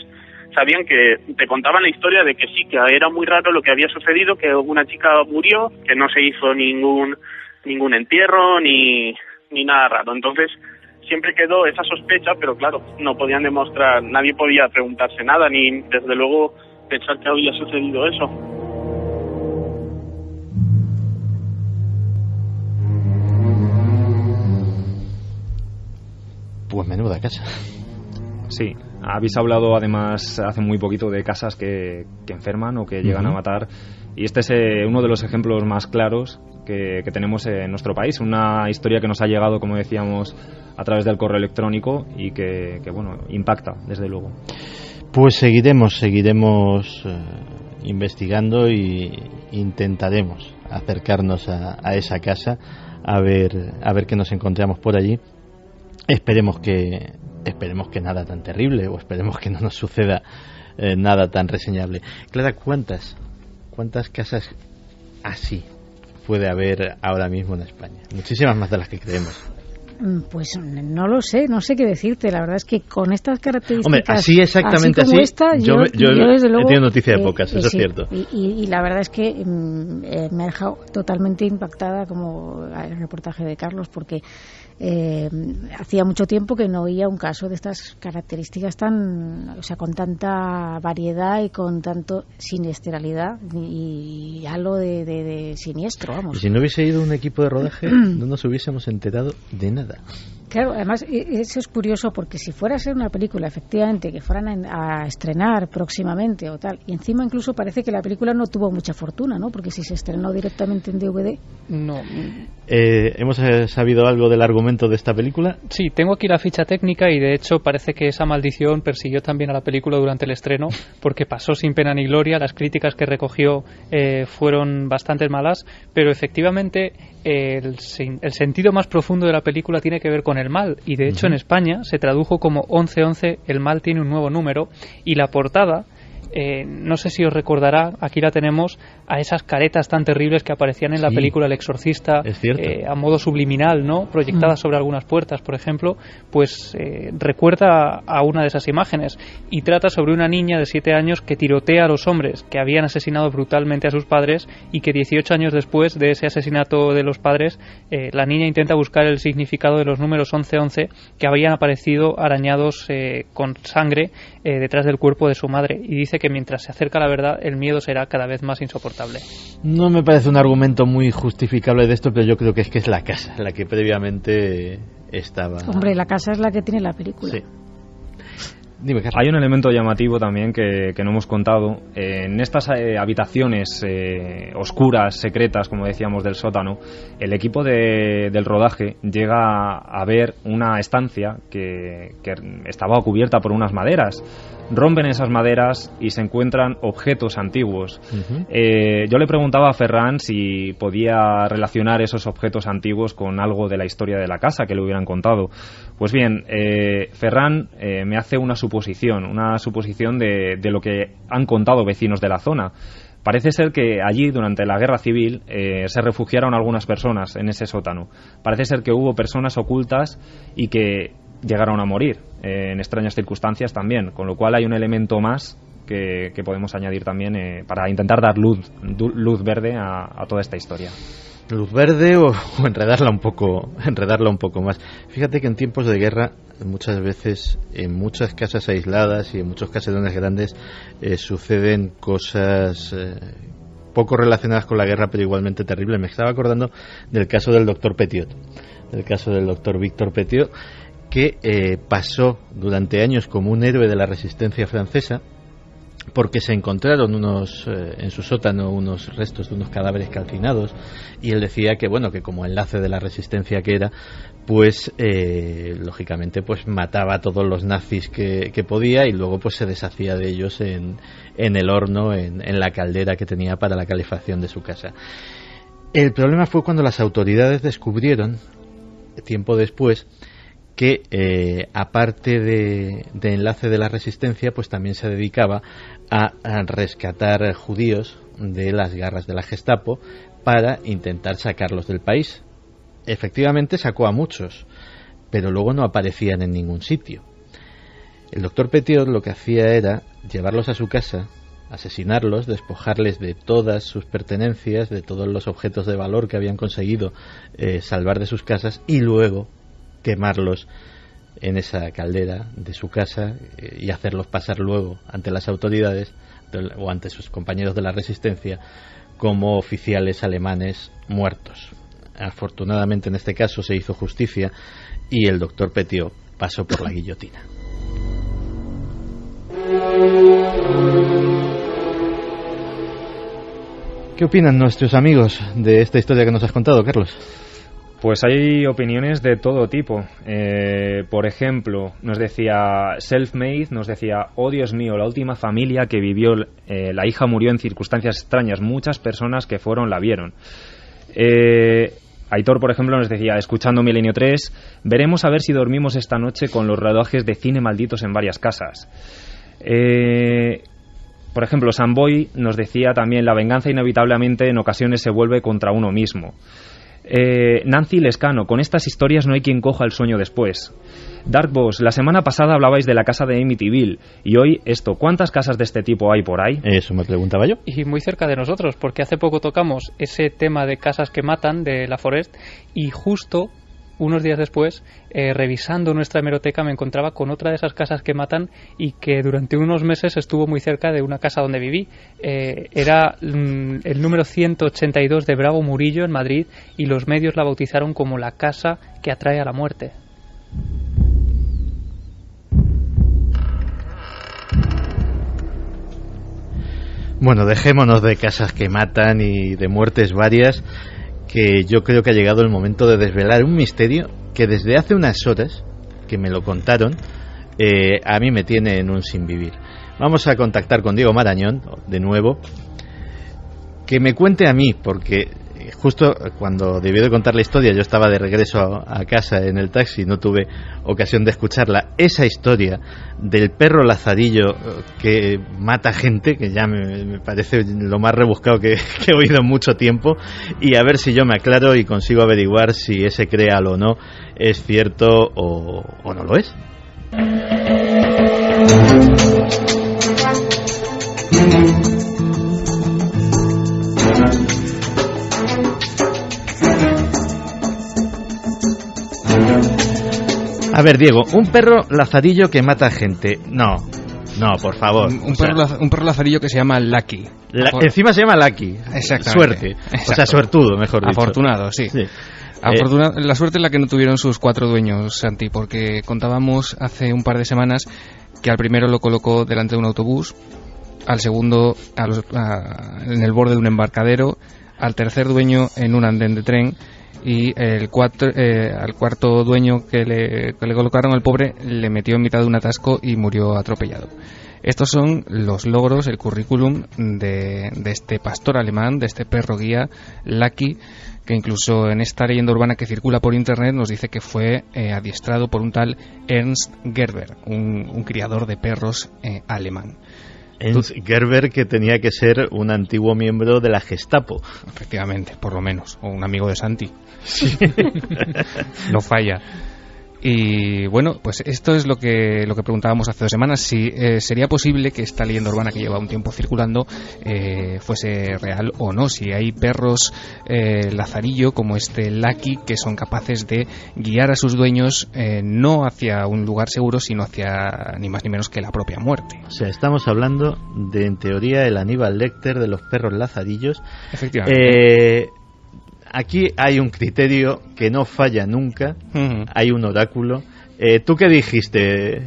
sabían que te contaban la historia de que sí, que era muy raro lo que había sucedido, que una chica murió, que no se hizo ningún entierro ni nada raro. Entonces siempre quedó esa sospecha, pero claro, no podían demostrar, nadie podía preguntarse nada, ni desde luego pensar que había sucedido eso. Pues menuda casa. Sí, habéis hablado además hace muy poquito de casas que enferman o que llegan a matar, y este es uno de los ejemplos más claros que tenemos en nuestro país, una historia que nos ha llegado, como decíamos, a través del correo electrónico y que bueno, impacta, desde luego. Pues seguiremos investigando y intentaremos acercarnos a esa casa a ver qué nos encontramos por allí. Esperemos que nada tan terrible, o esperemos que no nos suceda nada tan reseñable. Clara, ¿cuántas casas así puede haber ahora mismo en España? Muchísimas más de las que creemos. Pues no lo sé, no sé qué decirte. La verdad es que con estas características, hombre, así exactamente así, esta, yo desde luego, he tenido noticia de pocas, eso sí, es cierto. Y la verdad es que me ha dejado totalmente impactada, como el reportaje de Carlos, porque hacía mucho tiempo que no oía un caso de estas características con tanta variedad y con tanto siniestralidad y halo de siniestro, vamos. Y si no hubiese ido un equipo de rodaje, no nos hubiésemos enterado de nada. Claro, además eso es curioso, porque si fuera a ser una película efectivamente que fueran a estrenar próximamente o tal, y encima incluso parece que la película no tuvo mucha fortuna, ¿no? Porque si se estrenó directamente en DVD. No. ¿Hemos sabido algo del argumento de esta película? Sí, tengo aquí la ficha técnica y de hecho parece que esa maldición persiguió también a la película durante el estreno, porque pasó sin pena ni gloria. Las críticas que recogió fueron bastante malas, pero efectivamente el sentido más profundo de la película tiene que ver con el mal, y de hecho en España se tradujo como 1111, el mal tiene un nuevo número, y la portada, no sé si os recordará, aquí la tenemos, a esas caretas tan terribles que aparecían en la película El Exorcista, a modo subliminal, ¿no? Proyectadas sobre algunas puertas, por ejemplo, pues recuerda a una de esas imágenes, y trata sobre una niña de 7 años que tirotea a los hombres que habían asesinado brutalmente a sus padres, y que 18 años después de ese asesinato de los padres, la niña intenta buscar el significado de los números 1111 que habían aparecido arañados con sangre detrás del cuerpo de su madre, y dice que mientras se acerca la verdad, el miedo será cada vez más insoportable. No me parece un argumento muy justificable de esto, pero yo creo que es la casa la que previamente estaba. Hombre, la casa es la que tiene la película. Sí. Dime, Carlos. Hay un elemento llamativo también que no hemos contado. En estas habitaciones oscuras, secretas, como decíamos, del sótano, el equipo del rodaje llega a ver una estancia que estaba cubierta por unas maderas. Rompen esas maderas y se encuentran objetos antiguos. Yo le preguntaba a Ferran si podía relacionar esos objetos antiguos con algo de la historia de la casa que le hubieran contado. Pues bien, Ferran me hace una suposición de lo que han contado vecinos de la zona. Parece ser que allí, durante la Guerra Civil, se refugiaron algunas personas en ese sótano. Parece ser que hubo personas ocultas y que llegaron a morir en extrañas circunstancias también, con lo cual hay un elemento más que podemos añadir también para intentar dar luz verde a toda esta historia. Luz verde o enredarla un poco más. Fíjate que en tiempos de guerra, muchas veces en muchas casas aisladas y en muchos caserones grandes suceden cosas poco relacionadas con la guerra, pero igualmente terribles. Me estaba acordando del caso del doctor Petiot, del caso del doctor Víctor Petiot, que pasó durante años como un héroe de la resistencia francesa, porque se encontraron en su sótano unos restos de unos cadáveres calcinados, y él decía que bueno, que como enlace de la resistencia que era, pues lógicamente pues mataba a todos los nazis que podía, y luego pues se deshacía de ellos en el horno, en la caldera que tenía para la calefacción de su casa. El problema fue cuando las autoridades descubrieron, tiempo después, que aparte de enlace de la resistencia, pues también se dedicaba a rescatar judíos de las garras de la Gestapo para intentar sacarlos del país. Efectivamente sacó a muchos, pero luego no aparecían en ningún sitio. El doctor Petiot lo que hacía era llevarlos a su casa, asesinarlos, despojarles de todas sus pertenencias, de todos los objetos de valor que habían conseguido salvar de sus casas, y luego quemarlos en esa caldera de su casa y hacerlos pasar luego ante las autoridades o ante sus compañeros de la resistencia como oficiales alemanes muertos. Afortunadamente en este caso se hizo justicia y el doctor Petiot pasó por la guillotina. ¿Qué opinan nuestros amigos de esta historia que nos has contado, Carlos? Pues hay opiniones de todo tipo. Por ejemplo, nos decía Self-Made, nos decía: oh Dios mío, la última familia que vivió, la hija murió en circunstancias extrañas, muchas personas que fueron la vieron. Aitor, por ejemplo, nos decía: escuchando Milenio 3, veremos a ver si dormimos esta noche con los rodajes de cine malditos en varias casas. Por ejemplo, Samboy nos decía también: la venganza inevitablemente en ocasiones se vuelve contra uno mismo. Nancy Lescano: con estas historias no hay quien coja el sueño después. Dark Boss: la semana pasada hablabais de la casa de Amityville y hoy esto. ¿Cuántas casas de este tipo hay por ahí? Eso me preguntaba yo. Y muy cerca de nosotros, porque hace poco tocamos ese tema de casas que matan de La Forest, y justo unos días después, revisando nuestra hemeroteca, me encontraba con otra de esas casas que matan y que durante unos meses estuvo muy cerca de una casa donde viví. Era el número 182 de Bravo Murillo en Madrid, y los medios la bautizaron como la casa que atrae a la muerte. Bueno, dejémonos de casas que matan y de muertes varias, que yo creo que ha llegado el momento de desvelar un misterio que desde hace unas horas que me lo contaron, a mí me tiene en un sinvivir. Vamos a contactar con Diego Marañón de nuevo, que me cuente a mí, porque justo cuando debió de contar la historia yo estaba de regreso a casa en el taxi, no tuve ocasión de escucharla. Esa historia del perro lazarillo que mata gente, que ya me parece lo más rebuscado que he oído en mucho tiempo, y a ver si yo me aclaro y consigo averiguar si ese creal o no es cierto o no lo es. A ver, Diego, un perro lazarillo que mata gente. No, por favor. Un perro lazarillo que se llama Lucky. Encima se llama Lucky. Exactamente. Suerte. Exacto. O sea, suertudo, mejor dicho. Afortunado, sí. La suerte es la que no tuvieron sus 4 dueños, Santi, porque contábamos hace un par de semanas que al primero lo colocó delante de un autobús, al segundo en el borde de un embarcadero, al tercer dueño en un andén de tren, y al cuarto dueño que le colocaron al pobre le metió en mitad de un atasco y murió atropellado. Estos son los logros, el currículum de este pastor alemán, de este perro guía Lucky, que incluso en esta leyenda urbana que circula por internet nos dice que fue adiestrado por un tal Ernst Gerber, un criador de perros alemán. Ernst Gerber, que tenía que ser un antiguo miembro de la Gestapo. Efectivamente, por lo menos, o un amigo de Santi. Sí. No falla. Y bueno, pues esto es lo que preguntábamos hace 2 semanas, si sería posible que esta leyenda urbana que lleva un tiempo circulando fuese real o no, si hay perros lazarillo como este Lucky que son capaces de guiar a sus dueños no hacia un lugar seguro, sino hacia ni más ni menos que la propia muerte. O sea, estamos hablando de, en teoría, el Aníbal Lecter de los perros lazarillos. Efectivamente. Aquí hay un criterio que no falla nunca. Uh-huh. Hay un oráculo. ¿Tú qué dijiste?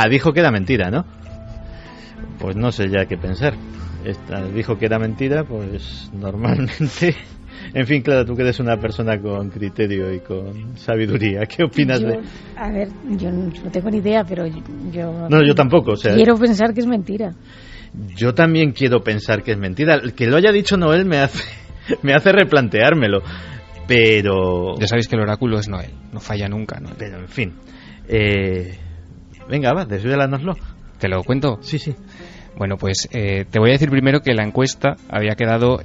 Dijo que era mentira, ¿no? Pues no sé ya qué pensar. Dijo que era mentira, pues normalmente... En fin, claro, tú que eres una persona con criterio y con sabiduría, ¿qué opinas de...? A ver, yo no tengo ni idea, pero yo... No, yo tampoco, o sea... Quiero pensar que es mentira. Yo también quiero pensar que es mentira. El que lo haya dicho Noel me hace me hace replanteármelo. Pero... Ya sabéis que el oráculo es Noel, no falla nunca, Noel. Pero, en fin. Venga, va, desvélanoslo. ¿Te lo cuento? Sí. Bueno, pues te voy a decir primero que la encuesta había quedado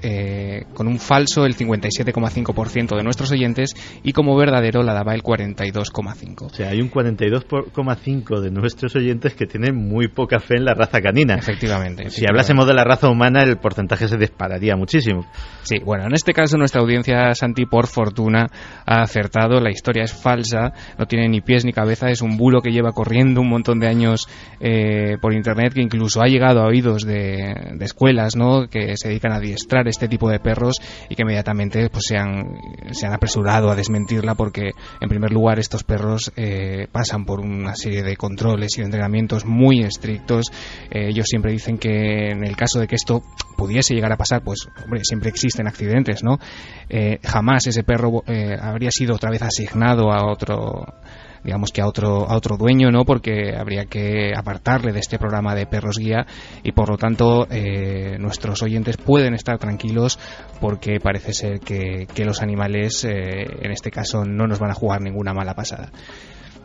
con un falso el 57,5% de nuestros oyentes y como verdadero la daba el 42,5%. O sea, hay un 42,5% de nuestros oyentes que tienen muy poca fe en la raza canina. Efectivamente. Si hablásemos de la raza humana, el porcentaje se dispararía muchísimo. Sí, bueno, en este caso nuestra audiencia, Santi, por fortuna, ha acertado. La historia es falsa, no tiene ni pies ni cabeza, es un bulo que lleva corriendo un montón de años por internet, que incluso ha llegado a oídos de escuelas, ¿no?, que se dedican a adiestrar este tipo de perros y que inmediatamente pues se han apresurado a desmentirla porque, en primer lugar, estos perros pasan por una serie de controles y de entrenamientos muy estrictos. Ellos siempre dicen que en el caso de que esto pudiese llegar a pasar, pues, hombre, siempre existen accidentes, ¿no? Jamás ese perro habría sido otra vez asignado a otro, digamos que a otro dueño, ¿no?, porque habría que apartarle de este programa de perros guía y por lo tanto nuestros oyentes pueden estar tranquilos porque parece ser que los animales en este caso no nos van a jugar ninguna mala pasada.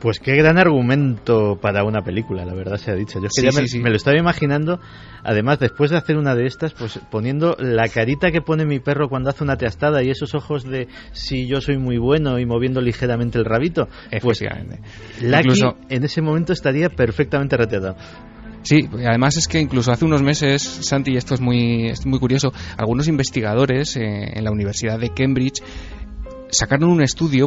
Pues qué gran argumento para una película, la verdad sea dicha. Yo es que me lo estaba imaginando, además, después de hacer una de estas, pues poniendo la carita que pone mi perro cuando hace una teastada y esos ojos de si yo soy muy bueno y moviendo ligeramente el rabito. Pues Lucky incluso en ese momento estaría perfectamente reteado. Sí, además es que incluso hace unos meses, Santi, y esto es muy curioso, algunos investigadores en la Universidad de Cambridge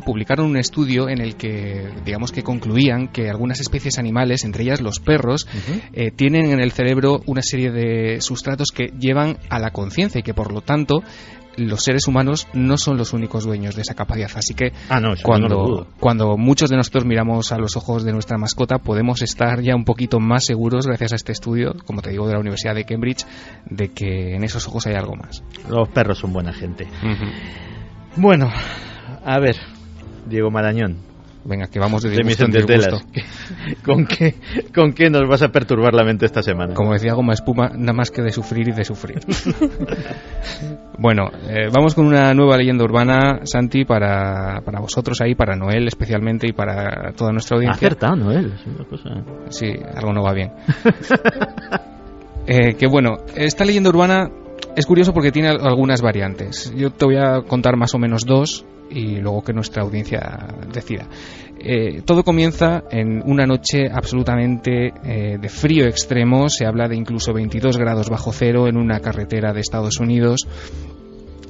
publicaron un estudio en el que, digamos que concluían que algunas especies animales, entre ellas los perros, tienen en el cerebro una serie de sustratos que llevan a la conciencia y que por lo tanto los seres humanos no son los únicos dueños de esa capacidad. Así que cuando muchos de nosotros miramos a los ojos de nuestra mascota, podemos estar ya un poquito más seguros, gracias a este estudio, como te digo, de la Universidad de Cambridge, de que en esos ojos hay algo más. Los perros son buena gente. Bueno, a ver, Diego Marañón. Venga, que vamos de disgusto en disgusto. ¿Con qué nos vas a perturbar la mente esta semana? Como decía Goma Espuma, nada más que de sufrir y de sufrir. Bueno, vamos con una nueva leyenda urbana, Santi, para vosotros ahí, para Noel especialmente y para toda nuestra audiencia. Ha acertado Noel, es una cosa. Sí, algo no va bien. Que bueno, esta leyenda urbana es curioso porque tiene algunas variantes. Yo te voy a contar más o menos dos y luego que nuestra audiencia decida. Todo comienza en una noche absolutamente de frío extremo. Se habla de incluso 22 grados bajo cero en una carretera de Estados Unidos.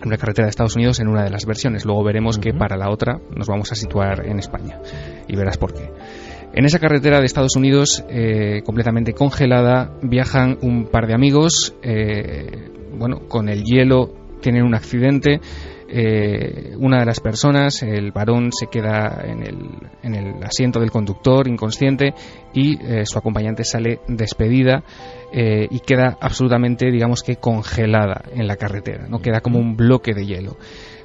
En una de las versiones. Luego veremos que para la otra nos vamos a situar en España y verás por qué. En esa carretera de Estados Unidos, completamente congelada, viajan un par de amigos. Con el hielo tienen un accidente. Una de las personas, el varón, se queda en el asiento del conductor inconsciente y su acompañante sale despedida y queda absolutamente, digamos que congelada en la carretera, ¿no? Queda como un bloque de hielo.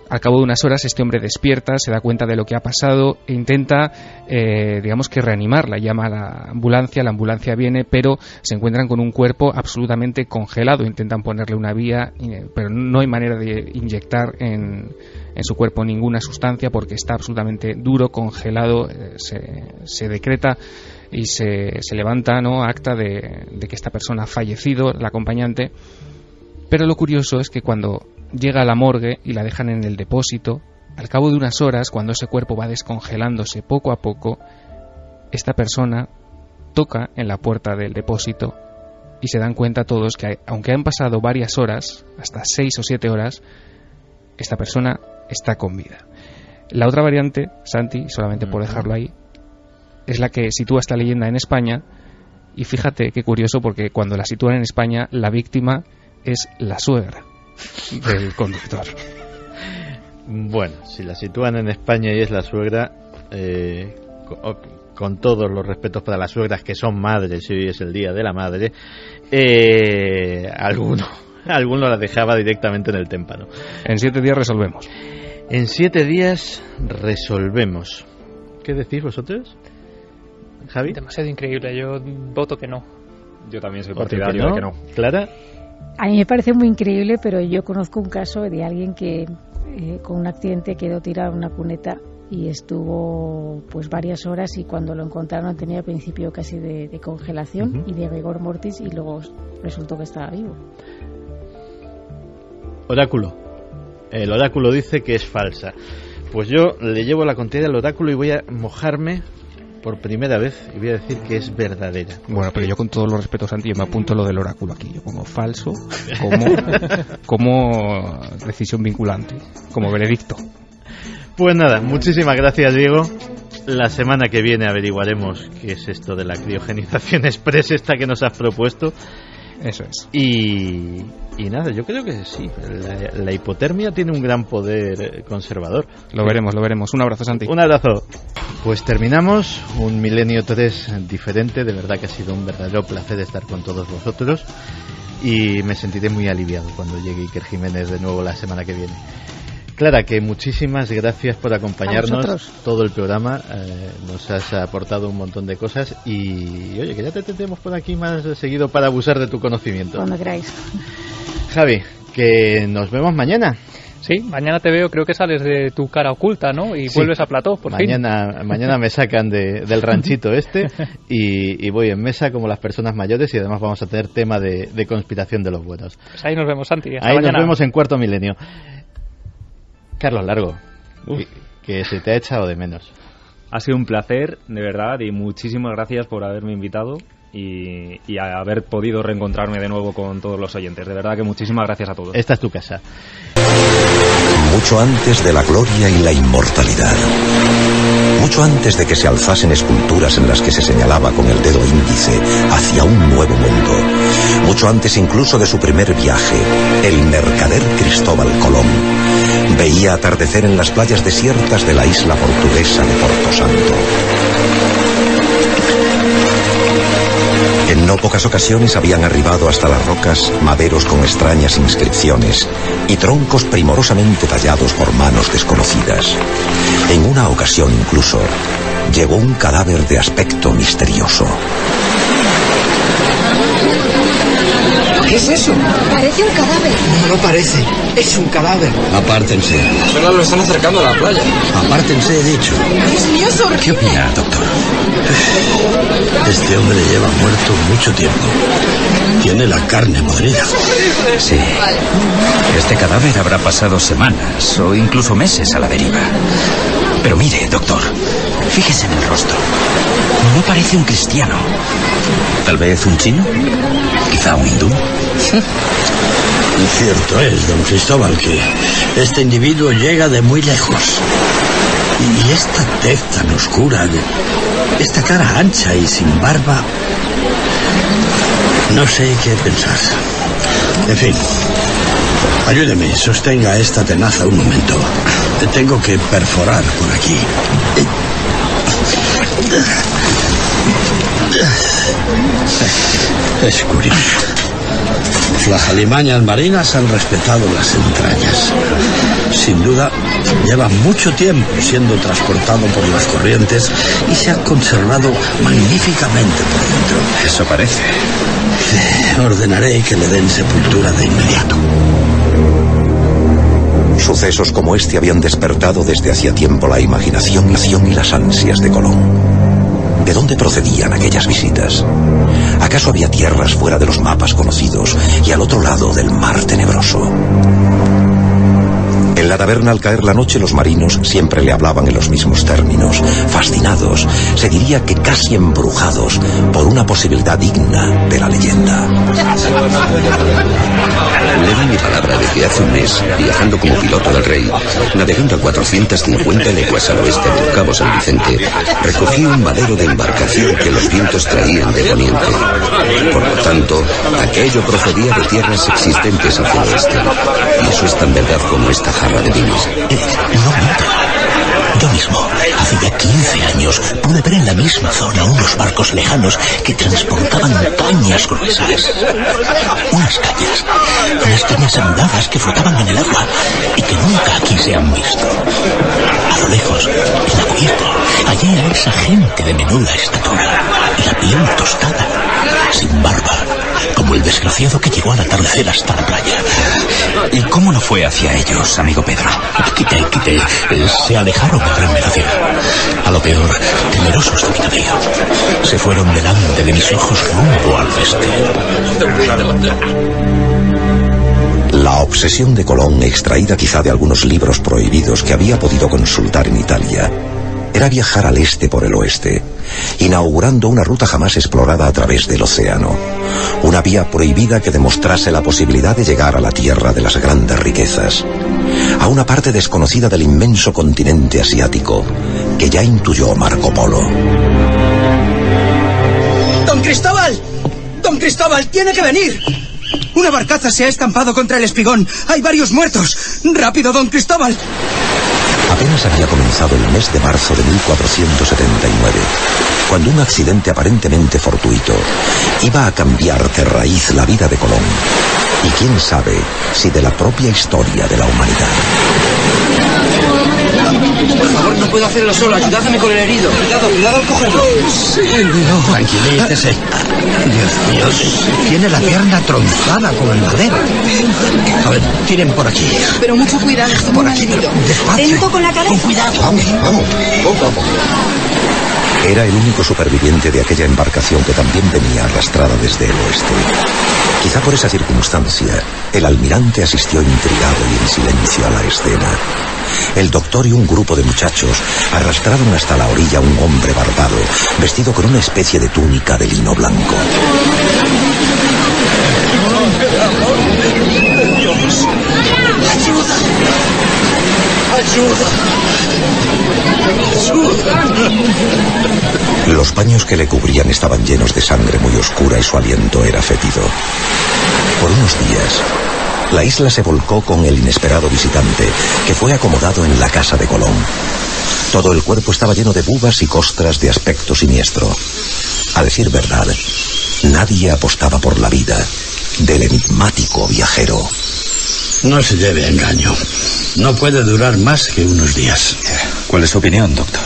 Al cabo de unas horas este hombre despierta, se da cuenta de lo que ha pasado e intenta, digamos que reanimarla. Llama a la ambulancia viene, pero se encuentran con un cuerpo absolutamente congelado. Intentan ponerle una vía, pero no hay manera de inyectar en su cuerpo ninguna sustancia porque está absolutamente duro, congelado. Se decreta y se levanta, ¿no?, acta de que esta persona ha fallecido, la acompañante. Pero lo curioso es que cuando llega a la morgue y la dejan en el depósito, al cabo de unas horas, cuando ese cuerpo va descongelándose poco a poco, esta persona toca en la puerta del depósito y se dan cuenta todos que, aunque han pasado varias horas, hasta 6 o 7 horas, esta persona está con vida. La otra variante, Santi, solamente por dejarlo ahí, es la que sitúa esta leyenda en España, y fíjate qué curioso, porque cuando la sitúan en España, la víctima es la suegra del conductor. Bueno, si la sitúan en España y es la suegra, con todos los respetos para las suegras que son madres y hoy es el día de la madre, alguno la dejaba directamente en el témpano. En 7 días resolvemos. En 7 días resolvemos. ¿Qué decís vosotros, Javi? Demasiado increíble, yo voto que no. Yo también soy partidario de que no. ¿Clara? A mí me parece muy increíble, pero yo conozco un caso de alguien que con un accidente quedó tirado en una cuneta y estuvo pues varias horas, y cuando lo encontraron tenía principio casi de congelación y de rigor mortis, y luego resultó que estaba vivo. Oráculo. El oráculo dice que es falsa. Pues yo le llevo la contraria al oráculo y voy a mojarme por primera vez y voy a decir que es verdadera. Bueno, pero yo con todos los respetos, Santi, yo me apunto lo del oráculo aquí. Yo pongo falso como decisión vinculante, como veredicto. Pues nada, muchísimas gracias, Diego. La semana que viene averiguaremos qué es esto de la criogenización express esta que nos has propuesto. Eso es. Y nada, yo creo que sí. La hipotermia tiene un gran poder conservador. Lo veremos. Un abrazo, Santi. Un abrazo. Pues terminamos un Milenio 3 diferente. De verdad que ha sido un verdadero placer estar con todos vosotros. Y me sentiré muy aliviado cuando llegue Iker Jiménez de nuevo la semana que viene. Clara, que muchísimas gracias por acompañarnos todo el programa. Nos has aportado un montón de cosas y, oye, que ya te tendremos por aquí más seguido para abusar de tu conocimiento. Cuando queráis. Javi, que nos vemos mañana. Sí, mañana te veo, creo que sales de tu cara oculta, ¿no? Y sí, vuelves a plató, por fin. Mañana me sacan del ranchito y voy en mesa como las personas mayores, y además vamos a tener tema de conspiración de los buenos. Pues ahí nos vemos, Santi. Hasta mañana. Nos vemos en Cuarto Milenio. Carlos Largo, que se te ha echado de menos. Ha sido un placer, de verdad, y muchísimas gracias por haberme invitado y a haber podido reencontrarme de nuevo con todos los oyentes. De verdad que muchísimas gracias a todos. Esta es tu casa. Mucho antes de la gloria y la inmortalidad, mucho antes de que se alzasen esculturas en las que se señalaba con el dedo índice hacia un nuevo mundo, mucho antes incluso de su primer viaje, el mercader Cristóbal Colón veía atardecer en las playas desiertas de la isla portuguesa de Porto Santo. En no pocas ocasiones habían arribado hasta las rocas maderos con extrañas inscripciones y troncos primorosamente tallados por manos desconocidas. En una ocasión incluso llegó un cadáver de aspecto misterioso. ¿Qué es eso? Parece un cadáver. No parece, es un cadáver. Apártense. Solo lo están acercando a la playa. Apártense, he dicho. Dios mío, es horrible. ¿Qué opina, doctor? Este hombre lleva muerto mucho tiempo. Tiene la carne podrida. Sí. Este cadáver habrá pasado semanas o incluso meses a la deriva. Pero mire, doctor, fíjese en el rostro. No parece un cristiano. ¿Tal vez un chino? ¿Quizá un hindú? Cierto es, don Cristóbal, que este individuo llega de muy lejos. Y esta tez tan oscura, esta cara ancha y sin barba, no sé qué pensar. En fin, ayúdeme, sostenga esta tenaza un momento. Tengo que perforar por aquí. Es curioso. Las alimañas marinas han respetado las entrañas. Sin duda, lleva mucho tiempo siendo transportado por las corrientes y se ha conservado magníficamente por dentro. Eso parece. Ordenaré que le den sepultura de inmediato. Sucesos como este habían despertado desde hacía tiempo la imaginación y las ansias de Colón. ¿De dónde procedían aquellas visitas? ¿Acaso había tierras fuera de los mapas conocidos y al otro lado del mar tenebroso? En la taberna, al caer la noche, los marinos siempre le hablaban en los mismos términos, fascinados, se diría que casi embrujados por una posibilidad digna de la leyenda. Le doy mi palabra de que hace un mes, viajando como piloto del rey, navegando a 450 leguas al oeste del Cabo San Vicente, recogí un madero de embarcación que los vientos traían de poniente. Por lo tanto, aquello procedía de tierras existentes hacia el oeste. Y eso es tan verdad como esta jarra de vino. No miento. Yo mismo, hace ya 15 años, pude ver en la misma zona unos barcos lejanos que transportaban cañas gruesas. Unas cañas andadas que flotaban en el agua y que nunca aquí se han visto. A lo lejos, en la cubierta, hallé a esa gente de menuda estatura y la piel tostada, sin barba como el desgraciado que llegó al atardecer hasta la playa. ¿Y cómo no fue hacia ellos, amigo Pedro? Quité. Se alejaron de gran velocidad. A lo peor, temerosos de mi navío. Se fueron delante de mis ojos rumbo al oeste. La obsesión de Colón, extraída quizá de algunos libros prohibidos que había podido consultar en Italia, era viajar al este por el oeste, inaugurando una ruta jamás explorada a través del océano, una vía prohibida que demostrase la posibilidad de llegar a la tierra de las grandes riquezas, a una parte desconocida del inmenso continente asiático que ya intuyó Marco Polo. ¡Don Cristóbal! ¡Don Cristóbal, tiene que venir! Una barcaza se ha estampado contra el espigón. Hay varios muertos. ¡Rápido, don Cristóbal! Apenas había comenzado el mes de marzo de 1479, cuando un accidente aparentemente fortuito iba a cambiar de raíz la vida de Colón, y quién sabe si de la propia historia de la humanidad. Por favor, no puedo hacerlo solo. Ayúdame con el herido. Cuidado al cogerlo. Sí, no. Tranquilícese. Dios mío, tiene la pierna tronzada con el madero. A ver, tiren por aquí. Pero mucho cuidado, está muy mal herido. Despacio. Lento con la cabeza. Con cuidado. Vamos, poco a poco. Era el único superviviente de aquella embarcación que también venía arrastrada desde el oeste. Quizá por esa circunstancia, el almirante asistió intrigado y en silencio a la escena. El doctor y un grupo de muchachos arrastraron hasta la orilla a un hombre barbado, vestido con una especie de túnica de lino blanco. Dios. ¡Ayuda! Los paños que le cubrían estaban llenos de sangre muy oscura y su aliento era fétido. Por unos días, la isla se volcó con el inesperado visitante, que fue acomodado en la casa de Colón. Todo el cuerpo estaba lleno de bubas y costras de aspecto siniestro. A decir verdad, nadie apostaba por la vida del enigmático viajero. No se lleve a engaño. No puede durar más que unos días. ¿Cuál es su opinión, doctor?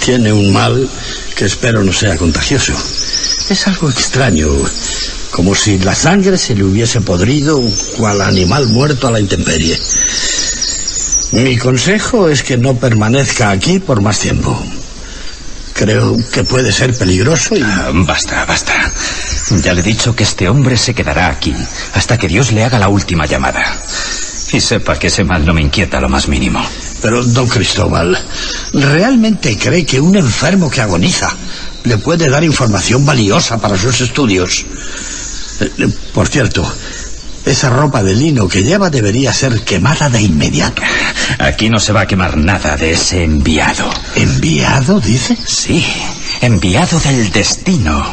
Tiene un mal que espero no sea contagioso. Es algo extraño, como si la sangre se le hubiese podrido cual animal muerto a la intemperie. Mi consejo es que no permanezca aquí por más tiempo. Creo que puede ser peligroso y... Basta. Ya le he dicho que este hombre se quedará aquí hasta que Dios le haga la última llamada. Y sepa que ese mal no me inquieta lo más mínimo. Pero, don Cristóbal, ¿realmente cree que un enfermo que agoniza le puede dar información valiosa para sus estudios? Por cierto, esa ropa de lino que lleva debería ser quemada de inmediato. Aquí no se va a quemar nada de ese enviado. ¿Enviado, dice? Sí, enviado del destino.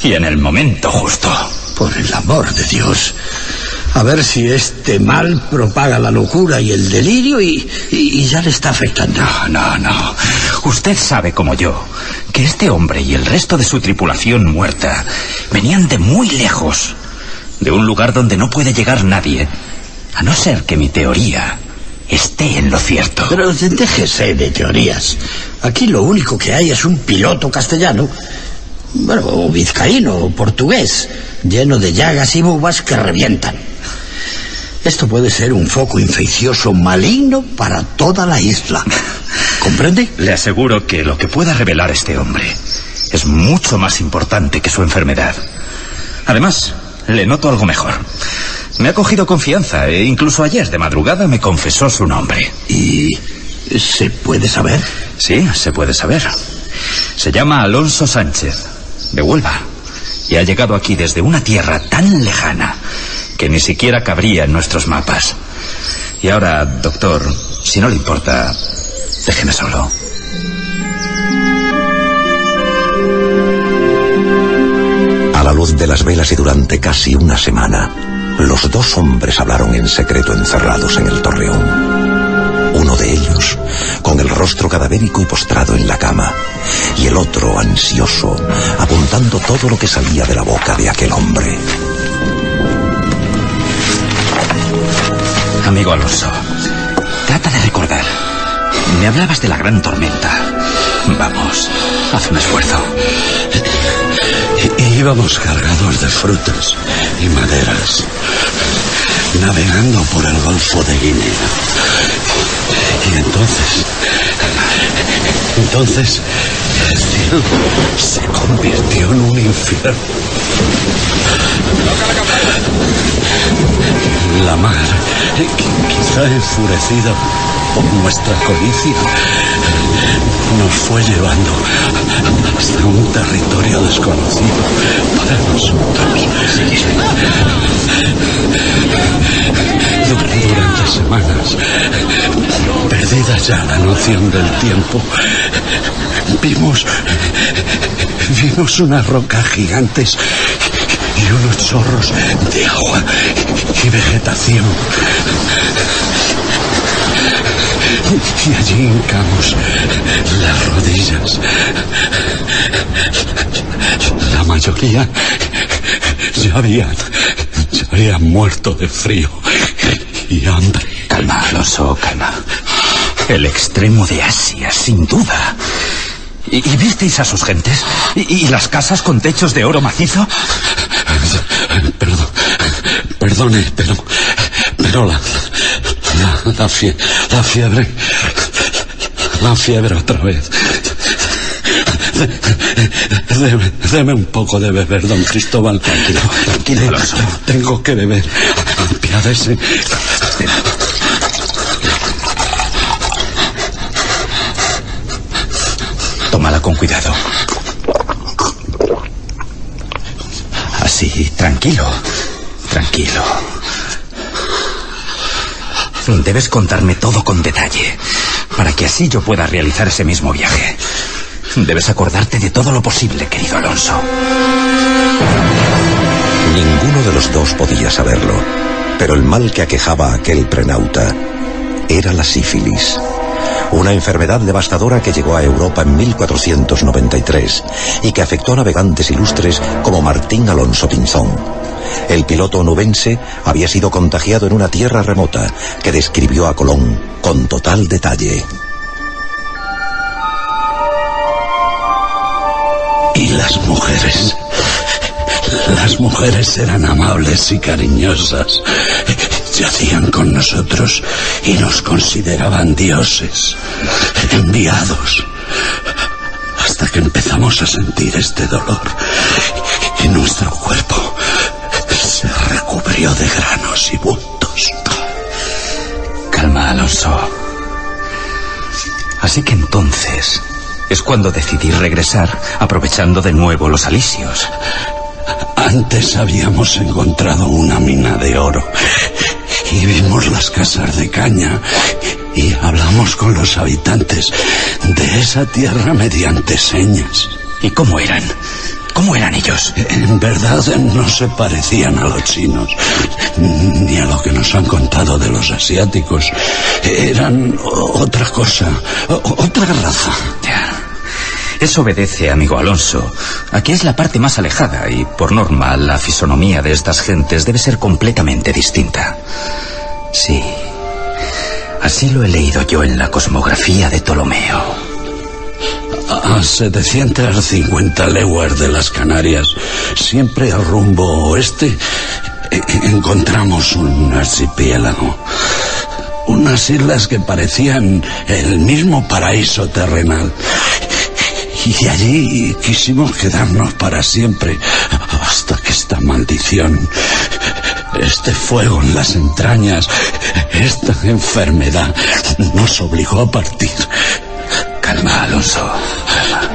Y en el momento justo. Por el amor de Dios. A ver si este mal propaga la locura y el delirio y ya le está afectando. No. Usted sabe como yo que este hombre y el resto de su tripulación muerta venían de muy lejos, de un lugar donde no puede llegar nadie, a no ser que mi teoría esté en lo cierto. Pero déjese de teorías. Aquí lo único que hay es un piloto castellano, bueno, o vizcaíno o portugués, lleno de llagas y bubas que revientan. Esto puede ser un foco infeccioso maligno para toda la isla. ¿Comprende? Le aseguro que lo que pueda revelar este hombre es mucho más importante que su enfermedad. Además, le noto algo mejor. Me ha cogido confianza e incluso ayer de madrugada me confesó su nombre. ¿Y se puede saber? Sí, se puede saber. Se llama Alonso Sánchez, de Huelva, y ha llegado aquí desde una tierra tan lejana que ni siquiera cabría en nuestros mapas. Y ahora, doctor, si no le importa, déjeme solo. A la luz de las velas y durante casi una semana, los dos hombres hablaron en secreto encerrados en el torreón. Uno de ellos, con el rostro cadavérico y postrado en la cama, y el otro, ansioso, apuntando todo lo que salía de la boca de aquel hombre. Amigo Alonso, trata de recordar. Me hablabas de la gran tormenta. Vamos, haz un esfuerzo. Íbamos cargados de frutas y maderas, navegando por el Golfo de Guinea. Y entonces el cielo se convirtió en un infierno. La mar, quizá enfurecida por nuestra codicia, nos fue llevando hasta un territorio desconocido para nosotros. Durante semanas, perdida ya la noción del tiempo, vimos unas rocas gigantes y unos chorros de agua y vegetación. Y allí hincamos las rodillas. La mayoría ya habían muerto de frío y hambre. Calma, Alonso, calma. El extremo de Asia, sin duda. ¿Y visteis a sus gentes? ¿Y las casas con techos de oro macizo? Perdone, pero la fiebre otra vez. Deme un poco de beber, don Cristóbal. Tranquilo, Alonso. Tengo que beber. Apiádese. Tómala con cuidado. Así, tranquilo. Debes contarme todo con detalle, para que así yo pueda realizar ese mismo viaje. Debes acordarte de todo lo posible, querido Alonso. Ninguno de los dos podía saberlo, pero el mal que aquejaba a aquel prenauta era la sífilis. Una enfermedad devastadora que llegó a Europa en 1493 y que afectó a navegantes ilustres como Martín Alonso Pinzón. El piloto onubense había sido contagiado en una tierra remota que describió a Colón con total detalle. Y las mujeres eran amables y cariñosas. Yacían con nosotros y nos consideraban dioses, enviados. Hasta que empezamos a sentir este dolor y nuestro cuerpo se recubrió de granos y bultos. Calma, Alonso. Así que entonces es cuando decidí regresar, aprovechando de nuevo los alisios. Antes habíamos encontrado una mina de oro y vimos las casas de caña y hablamos con los habitantes de esa tierra mediante señas. ¿Y cómo eran? ¿Cómo eran ellos? En verdad no se parecían a los chinos, ni a lo que nos han contado de los asiáticos. Eran otra cosa, otra raza. Eso obedece, amigo Alonso, a que es la parte más alejada y, por norma, la fisonomía de estas gentes debe ser completamente distinta. Sí, así lo he leído yo en la cosmografía de Ptolomeo. A 750 leguas de las Canarias, siempre al rumbo oeste, encontramos un archipiélago. Unas islas que parecían el mismo paraíso terrenal. Y allí quisimos quedarnos para siempre, hasta que esta maldición, este fuego en las entrañas, esta enfermedad nos obligó a partir. Calma, Alonso, calma.